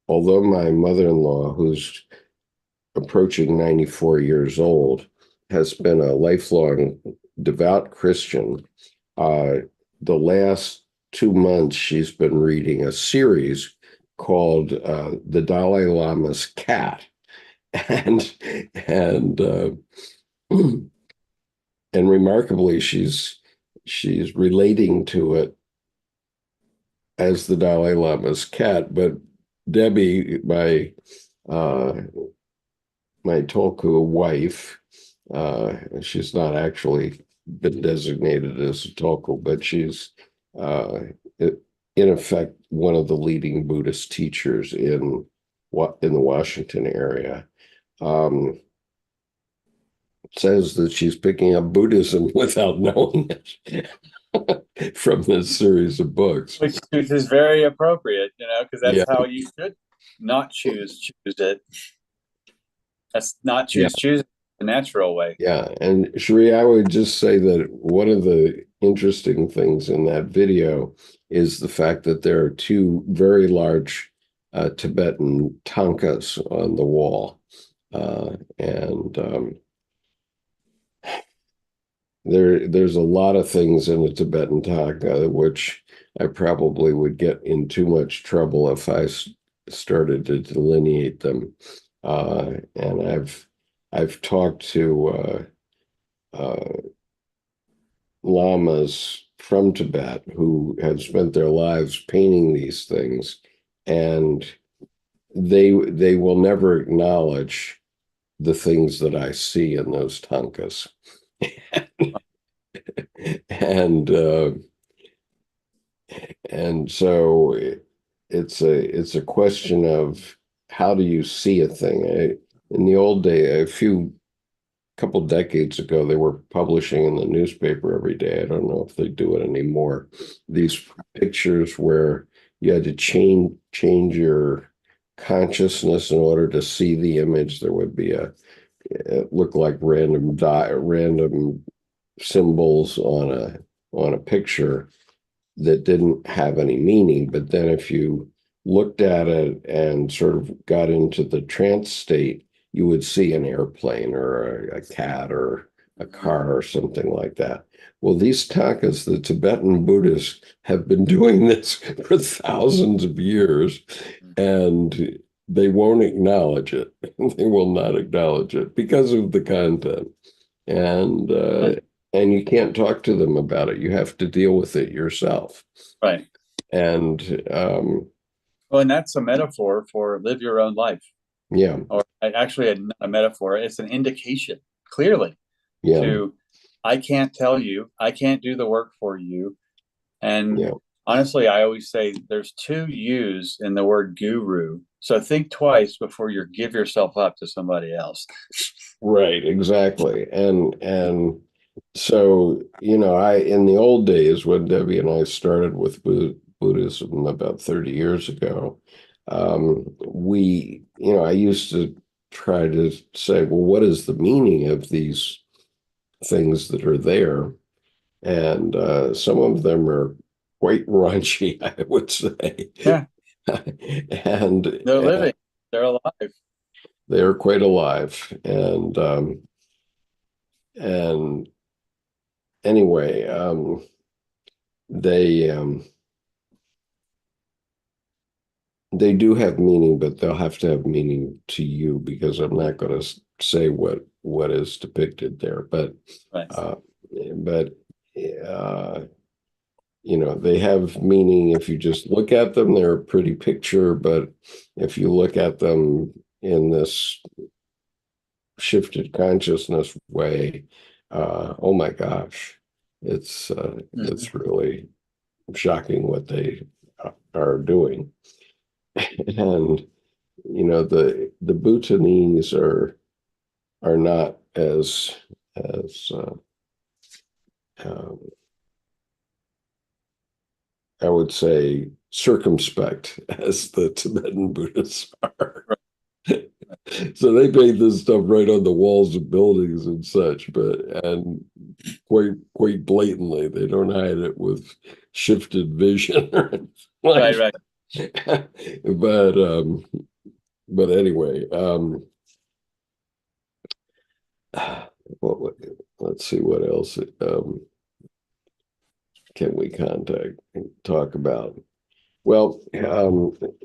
although my mother-in-law, who's approaching 94 years old, has been a lifelong devout Christian, the last 2 months she's been reading a series called The Dalai Lama's Cat. And and and remarkably, she's relating to it as the Dalai Lama's cat. But Debbie, my Tolku wife, she's not actually been designated as a Tolku, but she's in effect one of the leading Buddhist teachers in the Washington area. Says that she's picking up Buddhism without knowing it from this series of books. Which is very appropriate, because that's Yeah. how you should not choose it. That's not Yeah. choose the natural way. Yeah. And Sheree, I would just say that one of the interesting things in that video is the fact that there are two very large Tibetan tankas on the wall. And there's a lot of things in a Tibetan tanka which I probably would get in too much trouble if I started to delineate them. And I've talked to lamas from Tibet who have spent their lives painting these things, and they will never acknowledge the things that I see in those tankas. and so it's a question of how do you see a thing. In the old day, couple decades ago, they were publishing in the newspaper every day. I don't know if they do it anymore. These pictures where you had to change your consciousness in order to see the image. There would be a it looked like random symbols on a picture that didn't have any meaning. But then if you looked at it and sort of got into the trance state, you would see an airplane or a cat or a car or something like that. Well, these takas, the Tibetan Buddhists, have been doing this for thousands of years, and they won't acknowledge it. They will not acknowledge it because of the content. And and you can't talk to them about it. You have to deal with it yourself. Right. And Well, and that's a metaphor for live your own life, yeah, or actually a metaphor. It's an indication clearly yeah, to, I can't tell you, I can't do the work for you. And yeah. honestly, I always say there's two U's in the word guru. So think twice before you give yourself up to somebody else. Right, exactly. And so, I in the old days when Debbie and I started with Buddhism about 30 years ago, I used to try to say, well, what is the meaning of these things that are there? And some of them are quite raunchy, I would say. Yeah, and, they're and living, they're alive. they are quite alive. And anyway, they they do have meaning, but they'll have to have meaning to you because I'm not going to say what is depicted there. Right. Uh, but they have meaning if you just look at them. They're a pretty picture, but if you look at them in this shifted consciousness way, oh my gosh, it's really shocking what they are doing. And the Bhutanese are not as um, I would say circumspect as the Tibetan Buddhists are. So they paint this stuff right on the walls of buildings and such, and quite blatantly. They don't hide it with shifted vision or anything like Right, right. that. But anyway, well, let's see what else can we talk about. Well,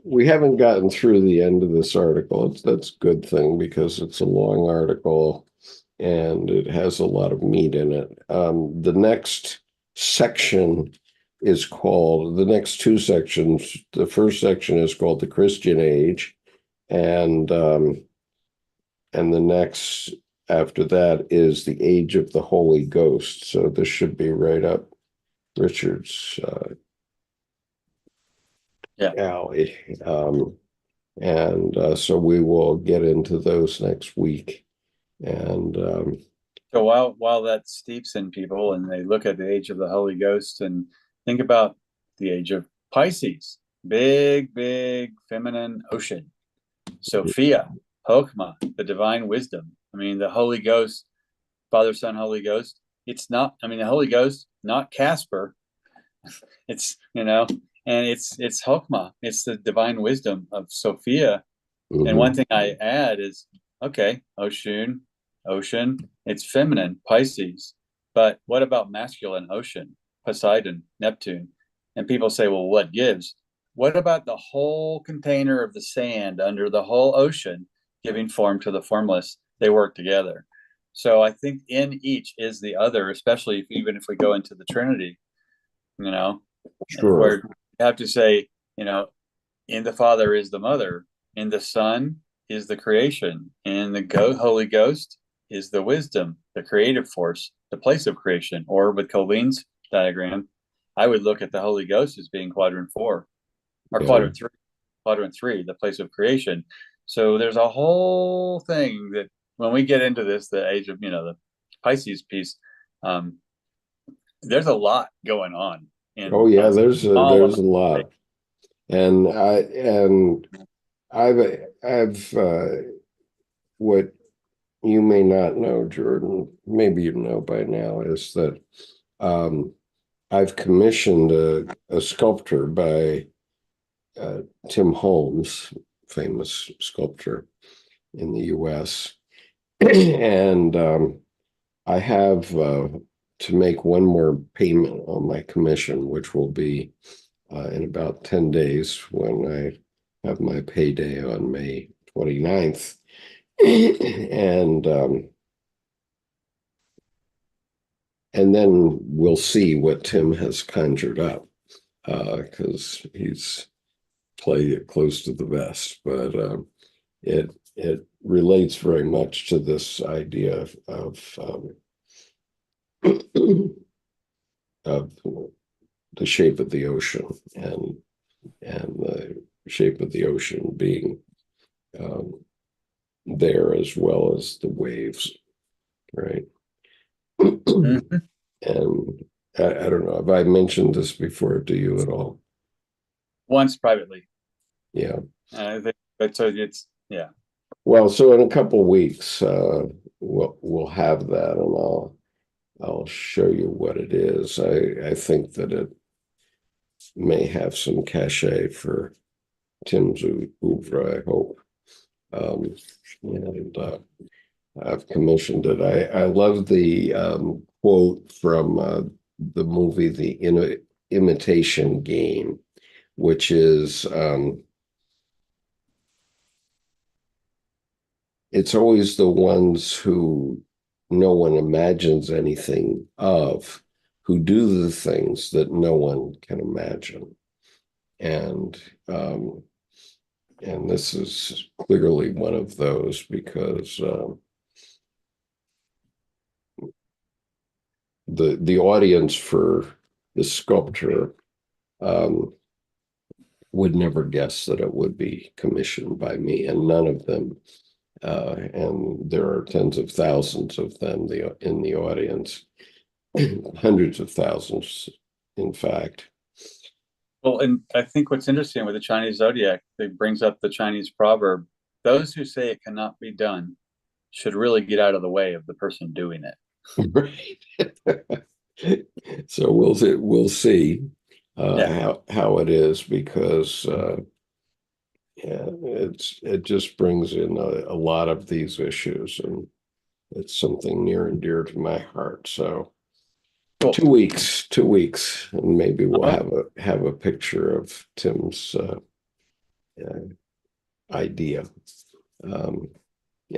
we haven't gotten through the end of this article. That's a good thing because it's a long article and it has a lot of meat in it. The next section the next two sections. The first section is called the Christian Age, and the next after that is the Age of the Holy Ghost. So this should be right up Richard's Yeah. alley. And so we will get into those next week. And So while that steeps in people and they look at the age of the Holy Ghost and think about the age of Pisces, big feminine ocean, Sophia, Chokmah, the divine wisdom. I mean, the Holy Ghost, Father, Son, Holy Ghost. It's not. I mean, the Holy Ghost, not Casper. It's and it's Chokmah. It's the divine wisdom of Sophia. And one thing I add is, okay, ocean, it's feminine, Pisces. But what about masculine ocean, Poseidon, Neptune? And people say, well, what gives? What about the whole container of the sand under the whole ocean giving form to the formless? They work together. So I think in each is the other, especially even if we go into the Trinity, sure. where you have to say, in the Father is the Mother, in the Son is the creation, in the Holy Ghost is the wisdom, the creative force, the place of creation. Or with Colleen's diagram, I would look at the Holy Ghost as being quadrant 4 or quadrant 3, the place of creation. So there's a whole thing that when we get into this, the age of, the Pisces piece, there's a lot going on. Oh yeah, there's a lot. And I've what you may not know, Jordan, maybe you know by now, is that um, I've commissioned a sculptor by uh, Tim Holmes, famous sculptor in the U.S. And I have to make one more payment on my commission, which will be in about 10 days when I have my payday on May 29th. And and then we'll see what Tim has conjured up because he's played it close to the vest. But it relates very much to this idea of the shape of the ocean and the shape of the ocean being um, there as well as the waves, right? Mhm. And I don't know, have I mentioned this before to you at all? Once privately. Yeah. I think that's so it's yeah. Well, so in a couple of weeks, we'll have that, and I'll show you what it is. I think that it may have some cachet for Tim's oeuvre, I hope. Um, and I've commissioned it. I love the quote from the movie Imitation Game, which is it's always the ones who no one imagines anything of who do the things that no one can imagine. And um, and this is clearly one of those because the audience for the sculpture um, would never guess that it would be commissioned by me, and none of them. And there are tens of thousands of them in the audience, hundreds of thousands, in fact. Well, and I think what's interesting with the Chinese zodiac, it brings up the Chinese proverb: "Those who say it cannot be done should really get out of the way of the person doing it." Right. So we'll see Yeah. how it is because yeah, it just brings in a lot of these issues, and it's something near and dear to my heart. So Cool. 2 weeks, and maybe we'll All right. have a picture of Tim's uh, idea. Um,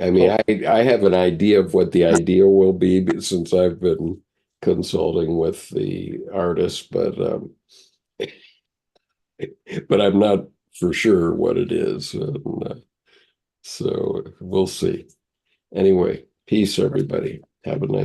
I mean, Cool. I have an idea of what the idea will be since I've been consulting with the artist, but I'm not for sure what it is. And, so we'll see. Anyway, peace, everybody. Have a nice